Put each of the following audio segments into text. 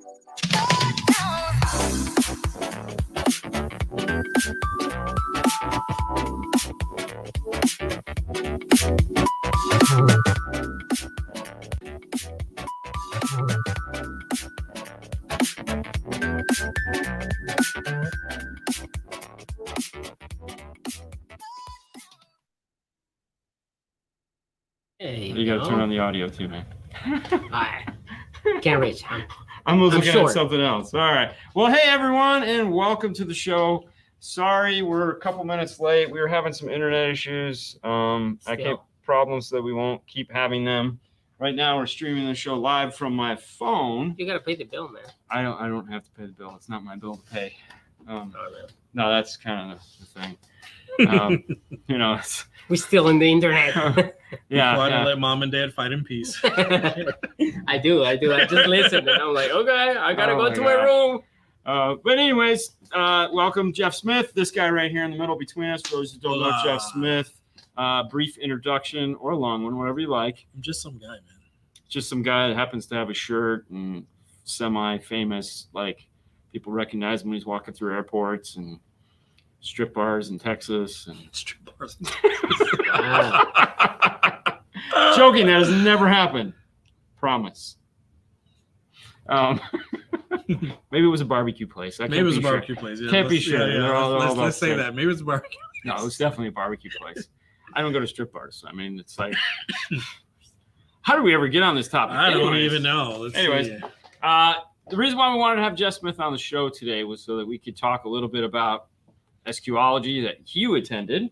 You gotta turn on the audio too, man. Alright. Can't reach. I'm looking short. at something else. All right. Well, hey everyone, and welcome to the show. Sorry, we're a couple minutes late. We were having some internet issues. I kept problems so that we won't keep having them. Right now, we're streaming the show live from my phone. You gotta pay the bill, man. I don't have to pay the bill. It's not my bill to pay. Oh, really? No, that's kind of the thing. We're still in the internet. Why don't let mom and dad fight in peace? I do. I just listen, and I'm like, okay, I gotta go to my room. But anyways, welcome Jeff Smith. This guy right here in the middle between us. For those who don't know Jeff Smith, brief introduction or a long one, whatever you like. I'm just some guy, man. Just some guy that happens to have a shirt and semi-famous. Like people recognize him when he's walking through airports and strip bars in Texas and strip bars. Joking, that has never happened. Promise. Maybe it was a barbecue place. Maybe it was a barbecue place. Yeah, Can't be sure. Yeah. Let's say that. Maybe it was a barbecue. No, it was definitely a barbecue place. I don't go to strip bars. I mean, it's like, how do we ever get on this topic? I don't even know. The reason why we wanted to have Jeff Smith on the show today was so that we could talk a little bit about SQology that Hugh attended.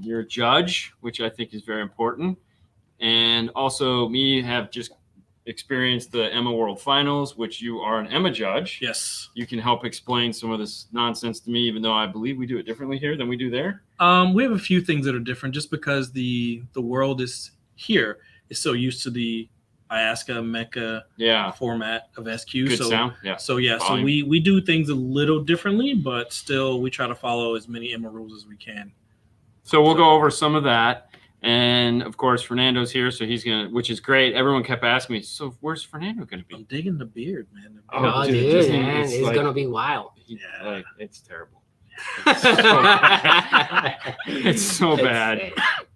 You're a judge, which I think is very important. And also me have just experienced the Emma World Finals, which you are an Emma judge. Yes. You can help explain some of this nonsense to me, even though I believe we do it differently here than we do there. We have a few things that are different just because the world is so used to the Iasca Mecca format of SQ. Good sound. Yeah. So we do things a little differently, but still we try to follow as many Emma rules as we can. So we'll go over some of that. And of course, Fernando's here, so he's which is great. Everyone kept asking me, so where's Fernando gonna be? I'm digging the beard, man. Oh, dude, man, it's like, gonna be wild. Like, it's terrible. It's so bad.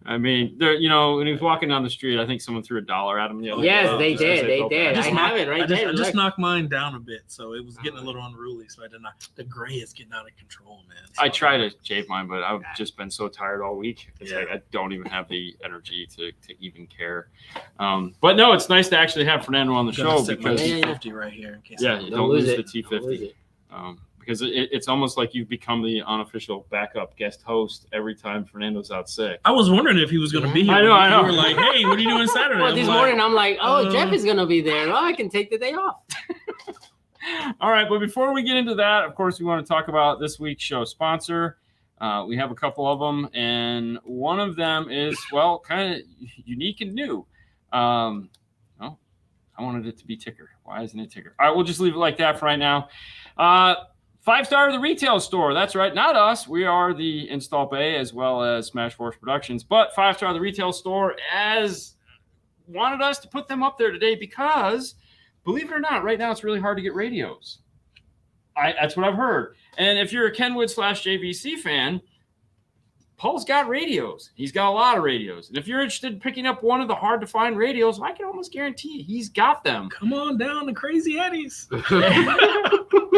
I mean, when he was walking down the street, I think someone threw $1 at him. Yes, they did. They did. I have it right there. I just knocked mine down a bit, so it was getting a little unruly. So I did not. The gray is getting out of control, man. So I try to shave mine, but I've just been so tired all week. It's like I don't even have the energy to even care. But no, it's nice to actually have Fernando on the show because T50 right here. In case don't lose the T50. Because it's almost like you've become the unofficial backup guest host every time Fernando's out sick. I was wondering if he was going to be here. I know. You were like, hey, what are you doing Saturday? Well, this morning I'm like, Jeff is going to be there. Oh, I can take the day off. All right, but before we get into that, of course, we want to talk about this week's show sponsor. We have a couple of them, and one of them is, kind of unique and new. I wanted it to be Ticker. Why isn't it Ticker? All right, we'll just leave it like that for right now. 5-Star of the Retail Store. That's right. Not us. We are the Install Bay as well as Smash Force Productions. But 5-Star of the Retail Store wanted us to put them up there today because, believe it or not, right now it's really hard to get radios. That's what I've heard. And if you're a Kenwood/JVC fan, Paul's got radios. He's got a lot of radios. And if you're interested in picking up one of the hard-to-find radios, I can almost guarantee he's got them. Come on down to Crazy Eddie's.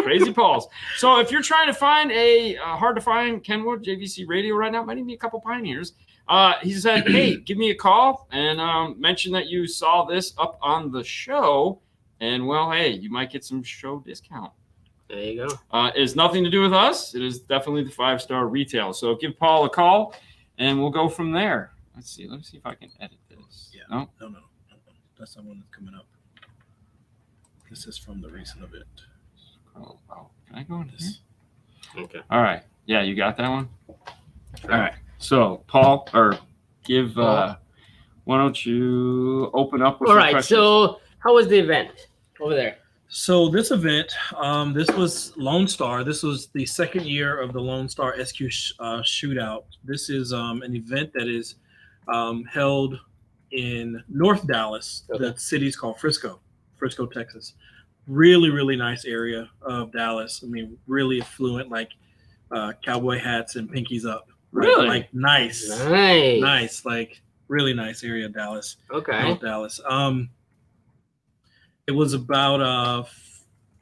Crazy Paul's. So if you're trying to find a hard-to-find Kenwood JVC radio right now, might need a couple Pioneers. He said, hey, give me a call and mention that you saw this up on the show. And, hey, you might get some show discount. There you go. It has nothing to do with us. It is definitely the 5-Star Retail. So give Paul a call, and we'll go from there. Let's see. Let me see if I can edit this. Yeah. No. That's the one that's coming up. This is from the recent event. Oh, can I go into this? Okay. All right. Yeah, you got that one? Sure. All right. So, Paul, why don't you open up with some questions? So how was the event over there? So this event, this was Lone Star. This was the second year of the Lone Star SQ shootout. This is an event that is held in North Dallas. Okay. The city's called Frisco, Texas. Really, really nice area of Dallas. I mean, really affluent, like cowboy hats and pinkies up. Really? Like nice, Nice. like really nice area of Dallas. Okay. North Dallas. It was about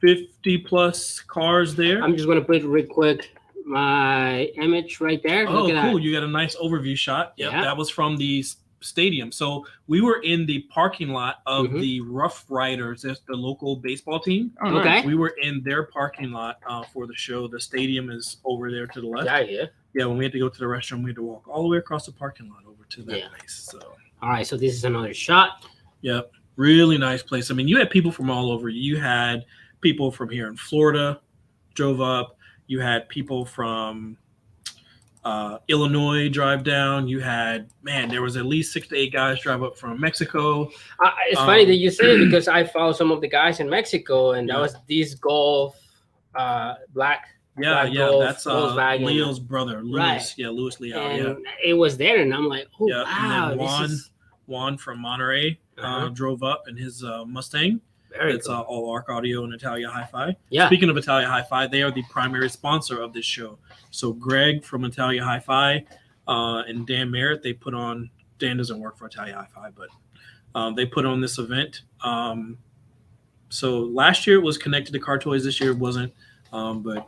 50 plus cars there. I'm just gonna put real quick my image right there. Oh, Look at cool! that. You got a nice overview shot. Yep, Yeah. that was from the stadium. So we were in the parking lot of the Rough Riders. That's the local baseball team. Oh, nice. Okay. We were in their parking lot for the show. The stadium is over there to the left. Yeah. Yeah, when we had to go to the restroom, we had to walk all the way across the parking lot over to that place. So, All right. So this is another shot. yep, really nice place. I mean, you had people from all over. You had people from here in Florida drove up. You had people from Illinois drive down. You had, man, there was at least 6 to 8 guys drive up from Mexico. It's funny that you say it because I followed some of the guys in Mexico, and that was this Golf, black. Yeah, Golf, that's Volkswagen. Leo's brother, Louis. Right. Yeah, Louis Leo. And it was there, and I'm like, oh Yeah, wow, and then this is Juan from Monterey drove up in his Mustang. very It's cool. all ARC Audio and Italia Hi-Fi. Yeah. Speaking of Italia Hi-Fi, they are the primary sponsor of this show. So Greg from Italia Hi-Fi and Dan Merritt, they put on. Dan doesn't work for Italia Hi-Fi, but they put on this event. So last year it was connected to Car Toys. This year it wasn't. But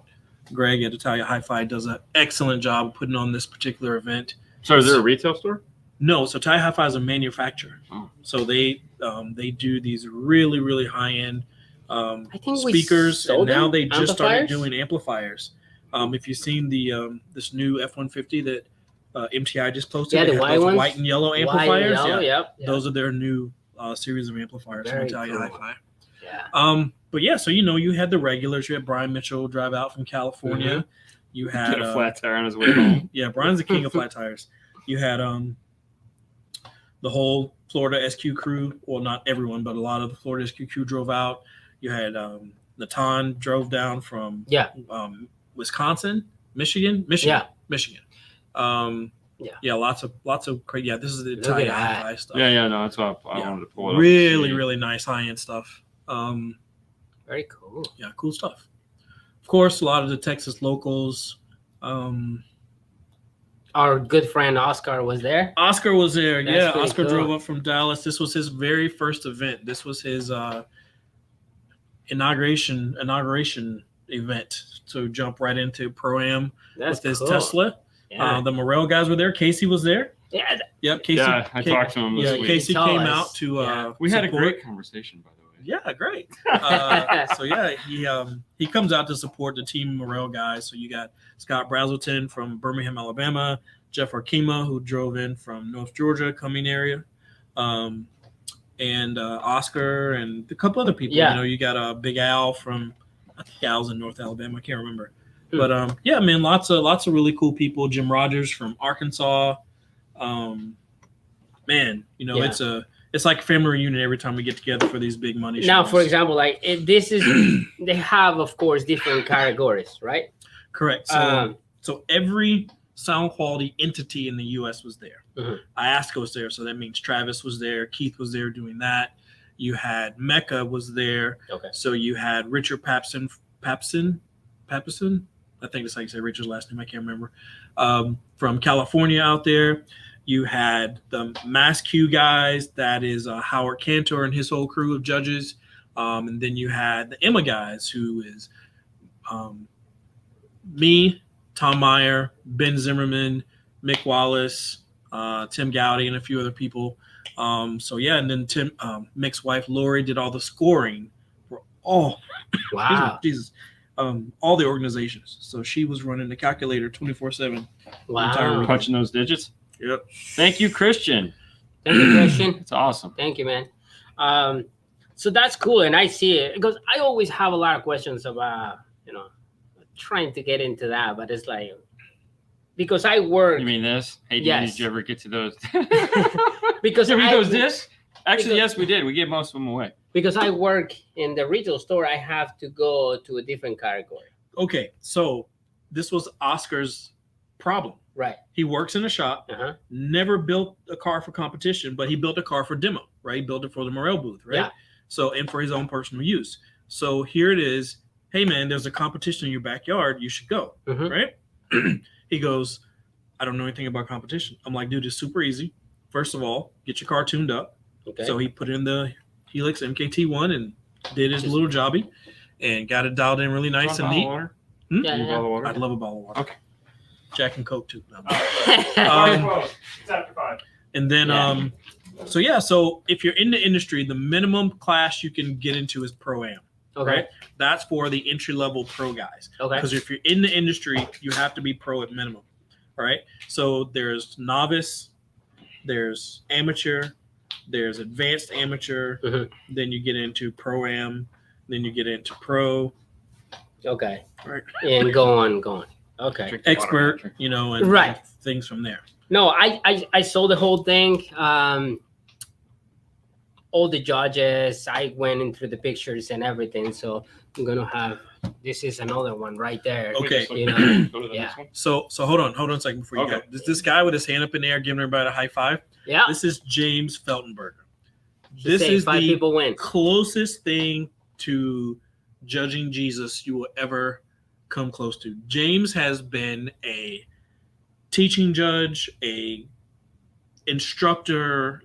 Greg at Italia Hi-Fi does an excellent job of putting on this particular event. So is there a retail store? No, so Italia Hi-Fi is a manufacturer. Oh. So they do these really, really high-end I think we speakers, and sold now them? they just started Amplifiers? doing amplifiers. If you've seen the this new F-150 that MTI just posted, Yeah, they the have white those ones? white and yellow White, amplifiers. yellow, Yeah. yep. Those are their new series of amplifiers Very from Italia cool. Hi-Fi. Yeah. But yeah, so you had the regulars. You had Brian Mitchell drive out from California. Mm-hmm. You had Get a flat tire on his way home. yeah, Brian's the king of flat tires. You had the whole Florida SQ crew. Well, not everyone, but a lot of the Florida SQ crew drove out. You had Natan drove down from Wisconsin, Michigan. Yeah. Michigan. Yeah. Lots of great. Yeah, this is the Look Italian at that. Hi-Fi stuff. Yeah, no, that's what I wanted to pull it up. Really, really nice high-end stuff. Very cool. Yeah, cool stuff. Of course, a lot of the Texas locals. Our good friend Oscar was there. Oscar was there. That's Yeah, pretty Oscar cool. drove up from Dallas. This was his very first event. This was his inauguration event to jump right into Pro-Am That's with his cool. Tesla. Yeah. The Morel guys were there. Casey was there. Yeah. Yep, Casey. Yeah, I talked to him this week. Casey He told came us. out to Yeah. We had a support. great conversation, by the way. Yeah, great. So yeah, he comes out to support the Team Morel guys. So you got Scott Brazelton from Birmingham, Alabama, Jeff Arkema, who drove in from North Georgia, Cumming area, and Oscar and a couple other people. Yeah. You got Big Al from, I think Al's in North Alabama. I can't remember. Hmm. But yeah, man, lots of really cool people. Jim Rogers from Arkansas. Man, Yeah. it's like a family reunion every time we get together for these big money shows. Now, for example, like this is they have, of course, different categories, right? Correct. So every sound quality entity in the U.S. was there. Mhm. IASCA was there, so that means Travis was there, Keith was there doing that. You had Mecca was there. Okay. So you had Richard Papson. I think that's how you say Richard's last name. I can't remember. From California out there. You had the Mass Q guys. That is Howard Cantor and his whole crew of judges. And then you had the Emma guys, who is me, Tom Meyer, Ben Zimmerman, Mick Wallace, Tim Gowdy, and a few other people. So yeah, and then Mick's wife Lori did all the scoring for all Wow. Jesus, all the organizations. So she was running the calculator 24/7. Wow. Punching those digits. Yep. Thank you, Christian. Thank you, Christian. It's awesome. Thank you, man. So that's cool, and I see it because I always have a lot of questions about trying to get into that, but it's like because I work. You mean this? Hey, Yes. did you ever get to those? because Did we I, get those discs? Actually, because- yes, we did. We gave most of them away. because I work in the retail store, I have to go to a different category. Okay, so this was Oscar's problem. Right. He works in a shop, Uh-huh. never built a car for competition, but he built a car for demo, right? He built it for the Morel booth, right? Yeah. So, and for his own personal use. So here it is. Hey, man, there's a competition in your backyard. You should go, right? He goes, I don't know anything about competition. I'm like, dude, it's super easy. First of all, get your car tuned up. Okay. So he put in the Helix MKT1 and did his little jobby and got it dialed in really nice and neat. Water? Hmm? Yeah, You yeah. bottle of water? I'd love a bottle of water. Okay. Jack and Coke too. No. It's after 5. And then, Yeah. So if you're in the industry, the minimum class you can get into is Pro-Am. Okay. Right? That's for the entry-level pro guys. Okay. Because if you're in the industry, you have to be pro at minimum. All right? So there's novice, there's amateur, there's advanced amateur, then you get into Pro-Am, then you get into pro. Okay. Right. And go on. Okay. Drink the water, Expert, Patrick. and Right. things from there. No, I saw the whole thing. All the judges, I went into the pictures and everything. So I'm gonna have. This is another one right there. Okay. You know. Go to the Yeah. next one. So hold on a second before you Okay. go. This guy with his hand up in the air giving everybody a high five. Yeah. This is James Feltenberger. She This said is 5 the people win. closest thing to judging Jesus you will ever come close to. James has been a teaching judge, a instructor,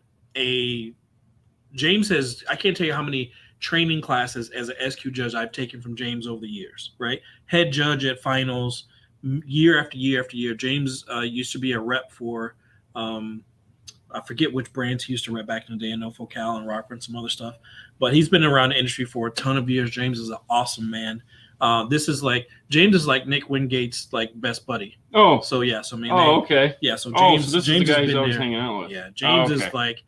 James has, I can't tell you how many training classes as an SQ judge I've taken from James over the years, right? Head judge at finals year after year after year. James used to be a rep for, I forget which brands he used to rep back in the day. I know Focal and Rocker and some other stuff, but he's been around the industry for a ton of years. James is an awesome man. James is like Nick Wingate's like best buddy. Oh. So yeah, so I mean, Okay. yeah. So Oh, James, so this James is the guy has he's been always there. hanging out with. Yeah, James okay. is like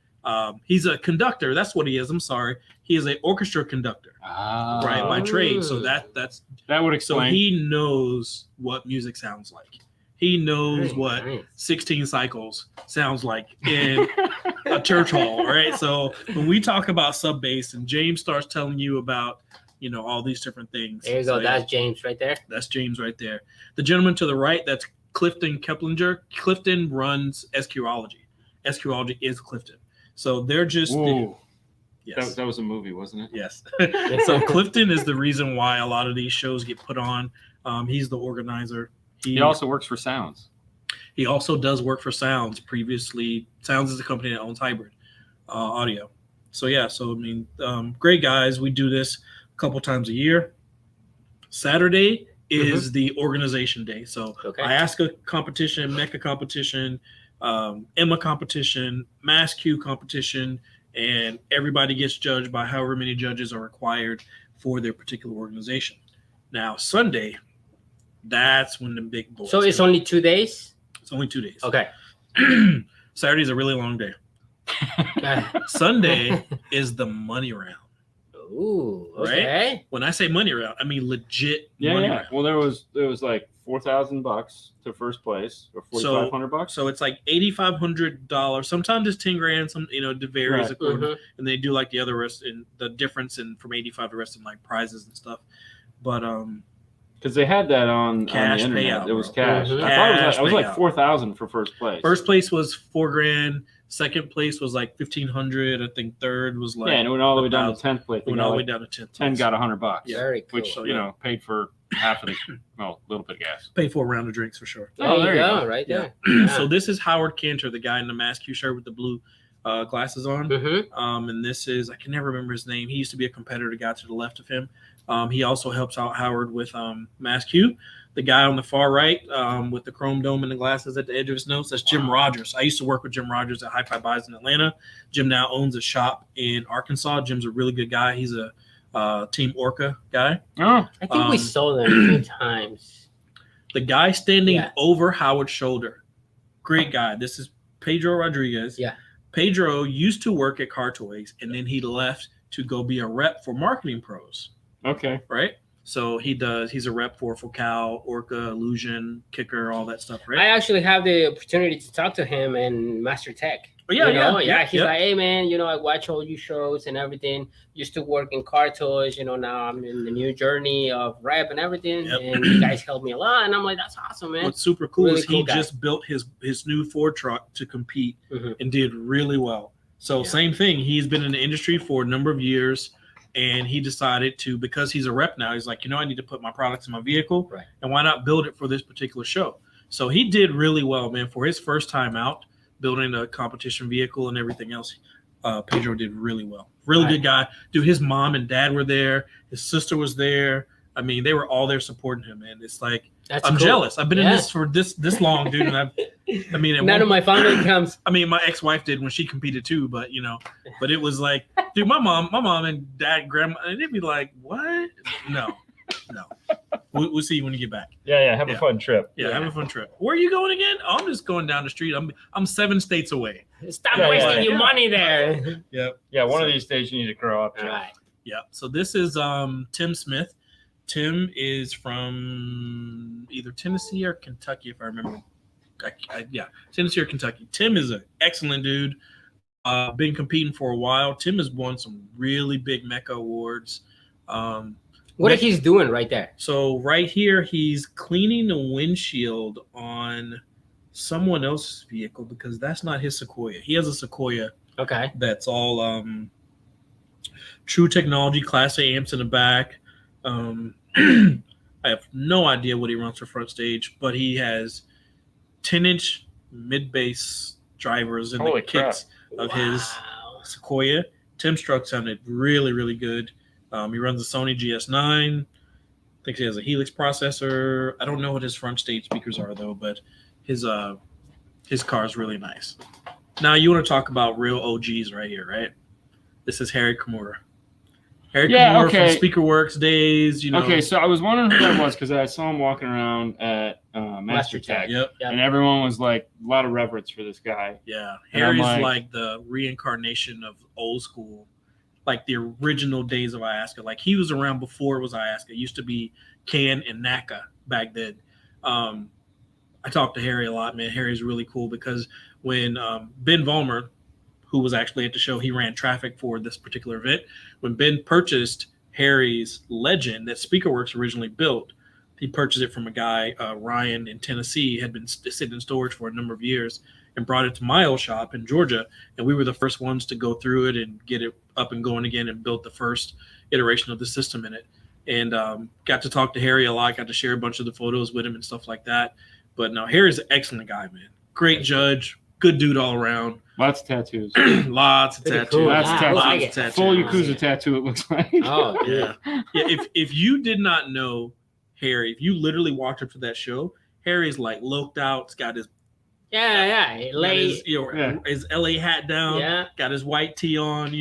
he's a conductor. That's what he is. I'm sorry, he is an orchestra conductor, right, by trade. So that would so explain. he knows what music sounds like. He knows Very what nice. 16 cycles sounds like in a church hall, right? So when we talk about sub bass and James starts telling you about, all these different things. There you go. So, yeah, That's James right there. that's James right there. The gentleman to the right, that's Clifton Keplinger. Clifton runs SQology. SQology is Clifton. So they're just Whoa. yes. That was a movie, wasn't it? Yes. So Clifton is the reason why a lot of these shows get put on. He's the organizer. He also works for Sounds. He also does work for Sounds. Previously, Sounds is a company that owns Hybrid Audio. So yeah, great guys. We do this a couple times a year. Saturday is the organization day. So Okay. IASCA competition, MECA competition, EMMA competition, MassQ competition, and everybody gets judged by however many judges are required for their particular organization. Now, Sunday, that's when the big boys. So it's come. only 2 days. It's only 2 days. Okay. Saturday's a really long day. Sunday is the money round. Ooh. Right? Okay. When I say money round, I mean legit money round. Well, there was like $4,000 to first place, or $4,500. So it's like $8,500. Sometimes it's 10 grand. Some it varies Right. according, and they do like the other rest in the difference in from 85 to rest in like prizes and stuff. But Because they had that on Cash the internet. payout, It was bro. cash. Mhm. I thought Cash it was like payout. 4,000 for first place. first place was 4 grand. Second place was like 1,500. I think third was like yeah, and it went all the way down to 10th place. Went all the way down to 10th. 10 got $100. Yeah. Very cool. Which So, paid for half of the little bit of gas. Pay for a round of drinks for sure. There, Oh, you there you go. go. Right Yeah. there. So this is Howard Cantor, the guy in the MassQ shirt with the blue glasses on. And this is, I can never remember his name. He used to be a competitor, the guy to the left of him. He also helps out Howard with MassQ. The guy on the far right with the chrome dome and the glasses at the edge of his nose, that's Jim Rogers. I used to work with Jim Rogers at Hi-Fi Buys in Atlanta. Jim now owns a shop in Arkansas. Jim's a really good guy. He's a Team Orca guy. Oh, I think we saw them a few times. The guy standing Yeah. over Howard's shoulder, great guy. This is Pedro Rodriguez. Yeah. Pedro used to work at Car Toys, and then he left to go be a rep for Marketing Pros, okay. right? So he's a rep for Focal, Orca, Illusion, Kicker, all that stuff, right? I actually have the opportunity to talk to him in Master Tech. Oh, yeah, You know? yeah. He's like, hey man, I watch all your shows and everything. Used to work in Car Toys, now I'm in the new journey of rep and everything. Yep. And you guys helped me a lot. And I'm like, that's awesome, man. What's super cool Really is cool he guy. just built his new Ford truck to compete Mhm. and did really well. So Yeah. same thing. He's been in the industry for a number of years, And he decided to, because he's a rep now, he's like, I need to put my products in my vehicle, Right. and why not build it for this particular show? So he did really well, man. For his first time out building a competition vehicle and everything else, Pedro did really well. Really good guy. Dude, his mom and dad were there. His sister was there. I mean, they were all there supporting him, man. It's like, I'm jealous. I've been in this for this long, dude. And none of my family comes. I mean, my ex-wife did when she competed too, but but it was like, dude, my mom and dad, grandma, and they'd be like, what? No. We'll see you when you get back. Yeah. Have a fun trip. Yeah, have a fun trip. Where are you going again? Oh, I'm just going down the street. I'm 7 states away. Stop wasting your money there. Yep. Yeah, one of these days you need to grow up. All right. Yeah. So this is Tim Smith. Tim is from either Tennessee or Kentucky, if I remember. Tennessee or Kentucky. Tim is an excellent dude. Been competing for a while. Tim has won some really big Mecha awards. What is he doing right there? So right here, he's cleaning the windshield on someone else's vehicle because that's not his Sequoia. He has a Sequoia. Okay. That's all true technology, Class A amps in the back. I have no idea what he runs for front stage, but he has 10-inch mid-bass drivers in the kicks of his Sequoia. Tim's truck sounded really, really good. He runs a Sony GS9. I think he has a Helix processor. I don't know what his front stage speakers are though, but his car is really nice. Now you want to talk about real OGs right here, right? This is Harry Kimura. Harry Kimura from Speakerworks days, Okay, so I was wondering who that was because I saw him walking around at Master Tech. Yep. And everyone was like, a lot of reverence for this guy. Yeah. Harry's like the reincarnation of old school, like the original days of Iasca. Like he was around before it was Iasca. It used to be Can and NACA back then. I talked to Harry a lot, man. Harry's really cool because when Ben Vollmer, who was actually at the show, he ran traffic for this particular event. When Ben purchased Harry's Legend that Speakerworks originally built, he purchased it from a guy, Ryan in Tennessee, had been sitting in storage for a number of years and brought it to my old shop in Georgia. And we were the first ones to go through it and get it up and going again and built the first iteration of the system in it. And got to talk to Harry a lot, got to share a bunch of the photos with him and stuff like that. But no, Harry's an excellent guy, man. Great judge, good dude all around. Lots of tattoos. Lots of tattoos. Cool. Lots of tattoos. Full Yakuza tattoo, it looks like. Oh, yeah. If you did not know Harry, if you literally walked up to that show, Harry's like loked out. He's got his his LA hat down. Got his white tee on.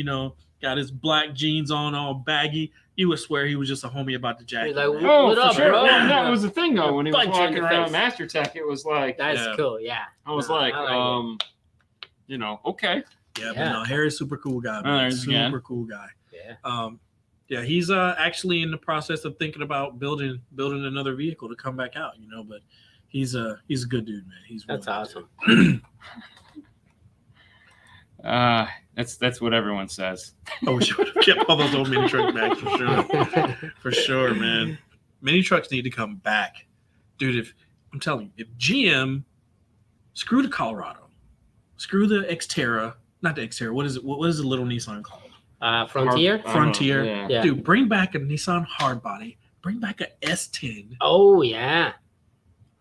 Got his black jeans on, all baggy. You would swear he was just a homie about the jacket. Like, what up, sure. bro? Well, that was the thing though. When he was walking around Master Tech, it was like that's cool. Yeah. I was like okay. Yeah, but no, Harry's super cool guy. Man. Super cool guy. Yeah. He's actually in the process of thinking about building another vehicle to come back out. But he's a good dude, man. That's awesome. That's what everyone says. Oh, we should have kept all those old mini truck back for sure. For sure, man. Mini trucks need to come back, dude. I'm telling you, if GM screw the Colorado. Screw the Xterra, not the Xterra. What is it? What is the little Nissan called? Frontier. Frontier. Yeah. Dude, bring back a Nissan hardbody. Bring back a S10. Oh yeah.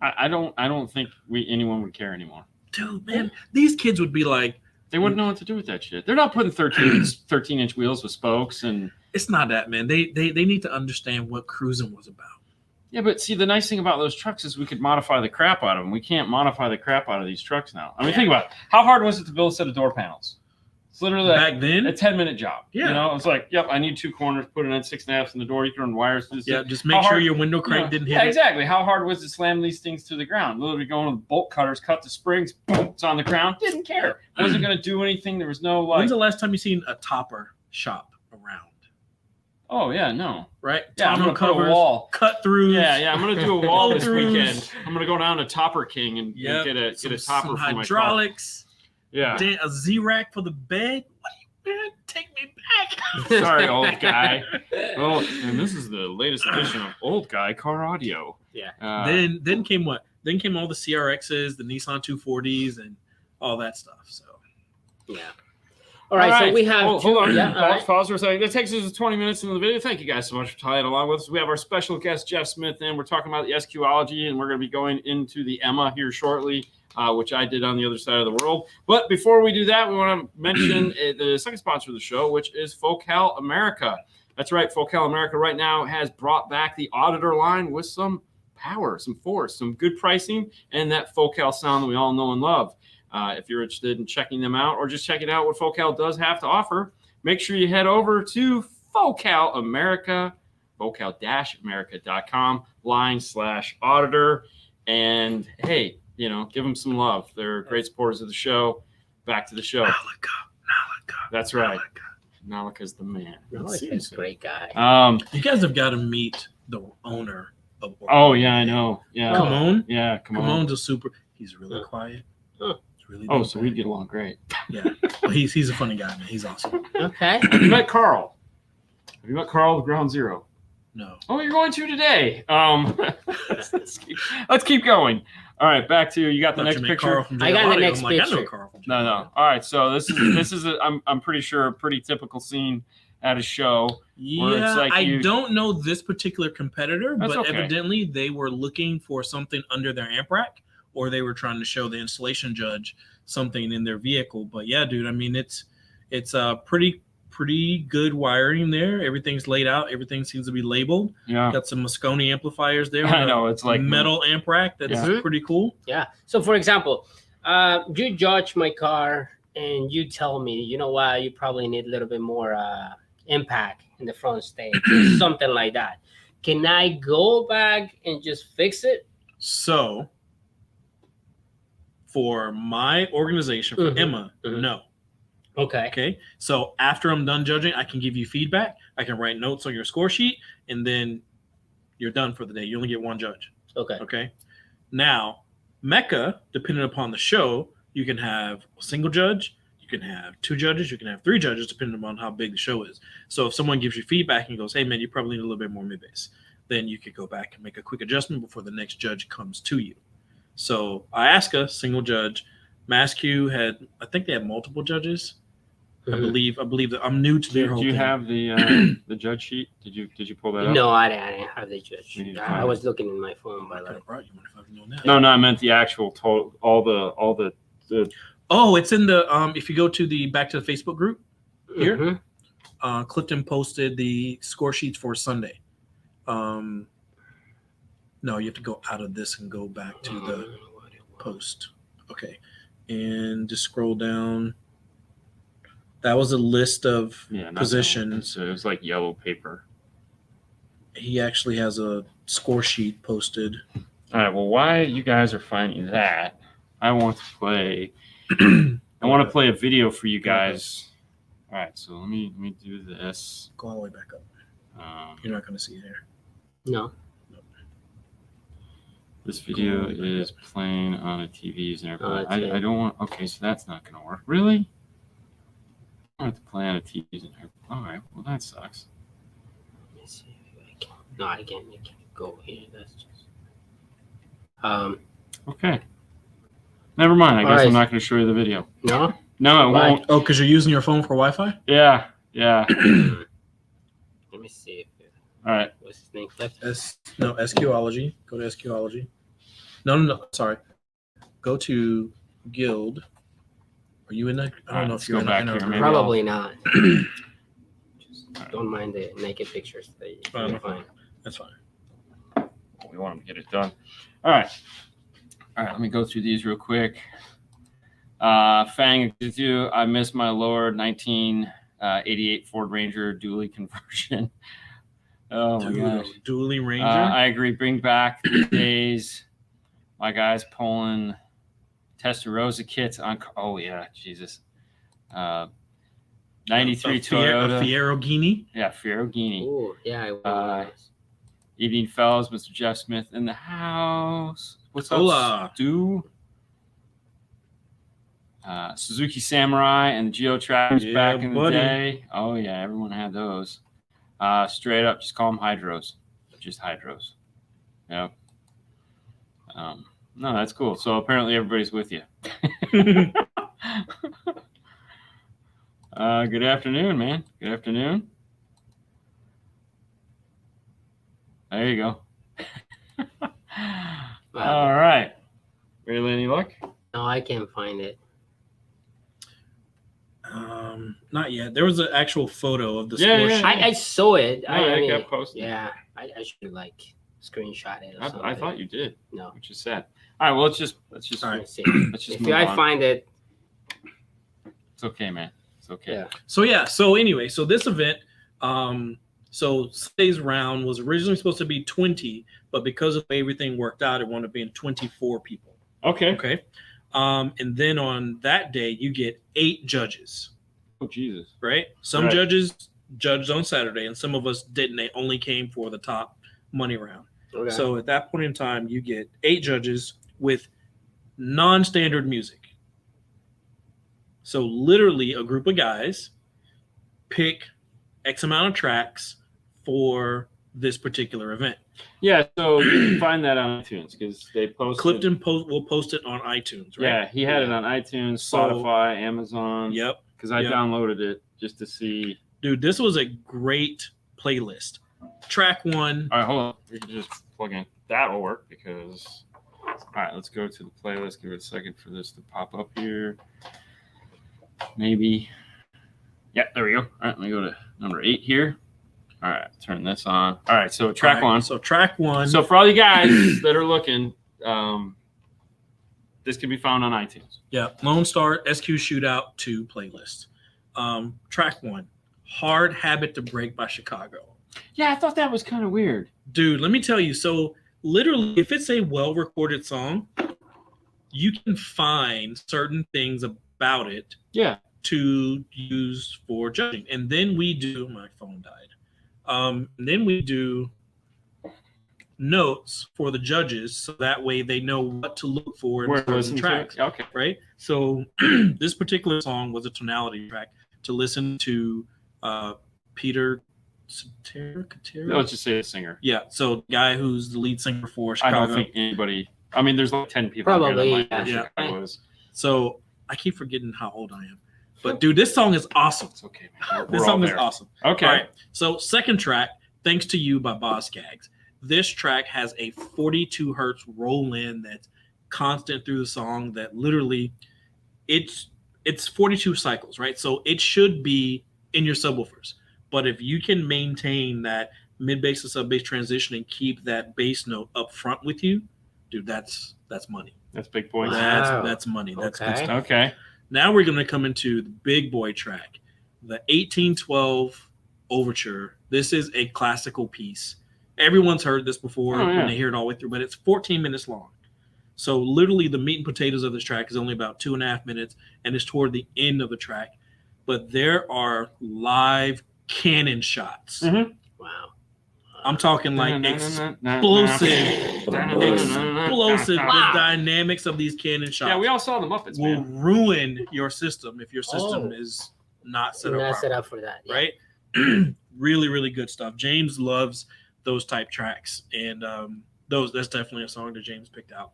I don't think anyone would care anymore. Dude, man, these kids would be like, they wouldn't know what to do with that shit. They're not putting 13-inch wheels with spokes and. It's not that, man. They need to understand what cruising was about. Yeah, but see, the nice thing about those trucks is we could modify the crap out of them. We can't modify the crap out of these trucks now. I mean, think about it. How hard was it to build a set of door panels? It's literally back then a 10-minute job. Yeah, it's like, yep, I need 2 corners, put it in 6.5 in the door. You can run wires through this. Yeah, just make sure your window crank didn't hit it. Exactly. How hard was it to slam these things to the ground? Literally going with bolt cutters, cut the springs, boom, it's on the ground. Didn't care. Wasn't going to do anything. There was no like. When's the last time you seen a topper shop around? Oh yeah, no. Right? Yeah, I'm gonna put a wall. Cut through. Yeah, I'm gonna do a wall this weekend. I'm gonna go down to Topper King and get a topper for hydraulics. My car. Yeah. A Z-rack for the bed. What do you, man? Take me back. Sorry, old guy. Well, and this is the latest edition of Old Guy Car Audio. Yeah. Then came what? Then came all the CRXs, the Nissan 240s, and all that stuff. So yeah. All right, so we have hold on. Yeah, all right. Pause for a second. That takes us to 20 minutes into the video. Thank you guys so much for tying along with us. We have our special guest, Jeff Smith, and we're talking about the SQology, and we're going to be going into the Emma here shortly, which I did on the other side of the world. But before we do that, we want to mention the second sponsor of the show, which is Focal America. That's right. Focal America right now has brought back the Auditor line with some power, some force, some good pricing, and that Focal sound that we all know and love. If you're interested in checking them out or just checking out what Focal does have to offer, make sure you head over to Focal America, focal-america.com/auditor. And hey, give them some love. They're great supporters of the show. Back to the show. Nalika. That's right. Nalika's the man. Nalika's a great guy. You guys have got to meet the owner of Oh, yeah, I know. Yeah. Kamon? Yeah, Kamon's a super. He's really quiet. He's really so we get along great. Yeah. Well, he's a funny guy, man. He's awesome. Okay. Have you met Carl? Have you met Carl with Ground Zero? No. Oh, you're going to today. Let's keep going. All right, back to you. Got the next picture. I got the next picture. I know Carl from No. All right, so this is I'm pretty sure a pretty typical scene at a show. Yeah, like I don't know this particular competitor, That's but okay. evidently they were looking for something under their amp rack, or they were trying to show the installation judge something in their vehicle. But yeah, dude, I mean it's pretty good wiring there. Everything's laid out. Everything seems to be labeled. Yeah. Got some Moscone amplifiers there. I know, it's like metal amp rack. That's pretty cool. Yeah. So for example, you judge my car and you tell me, you know what, you probably need a little bit more impact in the front stage, something like that. Can I go back and just fix it? So for my organization, for Emma, no. Okay. So after I'm done judging, I can give you feedback. I can write notes on your score sheet, and then you're done for the day. You only get one judge. Okay. Now, Mecca, depending upon the show, you can have a single judge, you can have two judges, you can have three judges, depending upon how big the show is. So if someone gives you feedback and goes, hey, man, you probably need a little bit more mid-bass, then you could go back and make a quick adjustment before the next judge comes to you. So Iasca, single judge. MassQ I think they had multiple judges. I believe that I'm new to their whole thing. Do you have the judge sheet? Did you pull that up? No, I didn't have the judge sheet. I was looking in my phone by that. No, I meant the actual total, all the Oh, it's in the if you go to the back to the Facebook group here, Clifton posted the score sheets for Sunday. No, you have to go out of this and go back to the post. Okay. And just scroll down. That was a list of positions. It was like yellow paper. He actually has a score sheet posted. All right. Well, why you guys are finding that? I want to play. I want to play a video for you guys. All right. So let me do this. Go all the way back up. You're not going to see it here. No. This video is playing on a TV using AirPlay. I don't want. Okay, so that's not going to work. Really? I have to play on a TV using AirPlay. All right. Well, that sucks. Let me see if I can. No, I can't go here. That's just. Okay. Never mind. I guess I'm not going to show you the video. No. No, it won't. Oh, because you're using your phone for Wi-Fi? Yeah. Let me see. All right. What's his name? Clifton? SQology. Go to SQology. No. Sorry. Go to Guild. Are you in there? I don't know if you're in there. Probably not. Just don't mind the naked pictures that you can find. That's fine. We want to get it done. All right. Let me go through these real quick. Fang, I miss my Lord 1988 Ford Ranger dually conversion. Oh my gosh. Dually Ranger? I agree. Bring back the days. My guys pulling Testarossa kits on. Oh yeah, Jesus. 93 Toyota. Fierogini? Yeah, Fierogini. Oh yeah. Evening fellas, Mr. Jeff Smith in the house. What's up, Hola. Stu? Suzuki Samurai and the Geo Trackers back in the day. Oh yeah, everyone had those. Straight up, just call them hydros. Just hydros. Yep. No, that's cool. So apparently everybody's with you. Good afternoon, man. Good afternoon. There you go. All right. Really, any luck? No, I can't find it. Not yet. There was an actual photo of the Yeah, score yeah. sheet. I saw it. No, I it mean, got posted. yeah, I should like screenshot it or something. I thought you did, No. which is sad. All right, well, let's just All Let right. me see. let's just If move I on. find it, It's okay, man. It's okay. Yeah. So anyway, so this event, so Sunday's round was originally supposed to be 20, but because of the way everything worked out, it wound up being 24 people. Okay. Okay. And then on that day, you get 8 judges, Oh Jesus. right? Some Right. judges judged on Saturday, and some of us didn't. They only came for the top money round. okay. So at that point in time, you get 8 judges with non-standard music. So literally a group of guys pick X amount of tracks for this particular event. Yeah, so you can find that on iTunes because they posted. Clifton will post it on iTunes, right? Yeah, he had it on iTunes, So- Spotify, Amazon. Yep. Because I Yep. downloaded it just to see. Dude, this was a great playlist. Track 1. All right, hold on. We can just plug in. That'll work because. All right, let's go to the playlist. Give it a second for this to pop up here. Maybe. Yeah, there we go. All right, let me go to number 8 here. All right, turn this on. All right, so track All right, 1. So track 1. So for all you guys that are looking, this can be found on iTunes. Yeah, Lone Star SQ Shootout 2 playlist. Track 1, Hard Habit to Break by Chicago. Yeah, I thought that was kind of weird. Dude, let me tell you. So literally, if it's a well-recorded song, you can find certain things about it Yeah. to use for judging. And then we do, my phone died. And then we do notes for the judges so that way they know what to look for in Where to certain listen to tracks. it? Okay. Right? So this particular song was a tonality track to listen to Peter Cetera? Let's just say the singer. Yeah, so the guy who's the lead singer for I Chicago. don't think anybody. I mean, there's like 10 people Probably, here that might know yeah. Chicago is. So I keep forgetting how old I am. But dude, this song is awesome. It's okay, man. This We're all song is there. awesome. Okay. All right. So second track, Thanks to You by Boss Gags. This track has a 42 hertz roll in that's constant through the song that literally it's 42 cycles, right? So it should be in your subwoofers. But if you can maintain that mid bass to sub bass transition and keep that bass note up front with you, dude, that's money. That's big boy. Wow. That's money. That's good Okay. stuff. Okay. Now we're going to come into the big boy track, the 1812 Overture. This is a classical piece. Everyone's heard this before Oh, yeah. when they hear it all the way through, but it's 14 minutes long. So literally the meat and potatoes of this track is only about 2.5 minutes, and it's toward the end of the track. But there are live cannon shots. Mhm. Wow. I'm talking like explosive, explosive. Wow. The dynamics of these cannon shots. Yeah, we all saw the Muppets, will man. ruin your system if your system Oh. is not set up Not properly, set up for that. Yeah. right? Really, really good stuff. James loves those type tracks, and that's definitely a song that James picked out.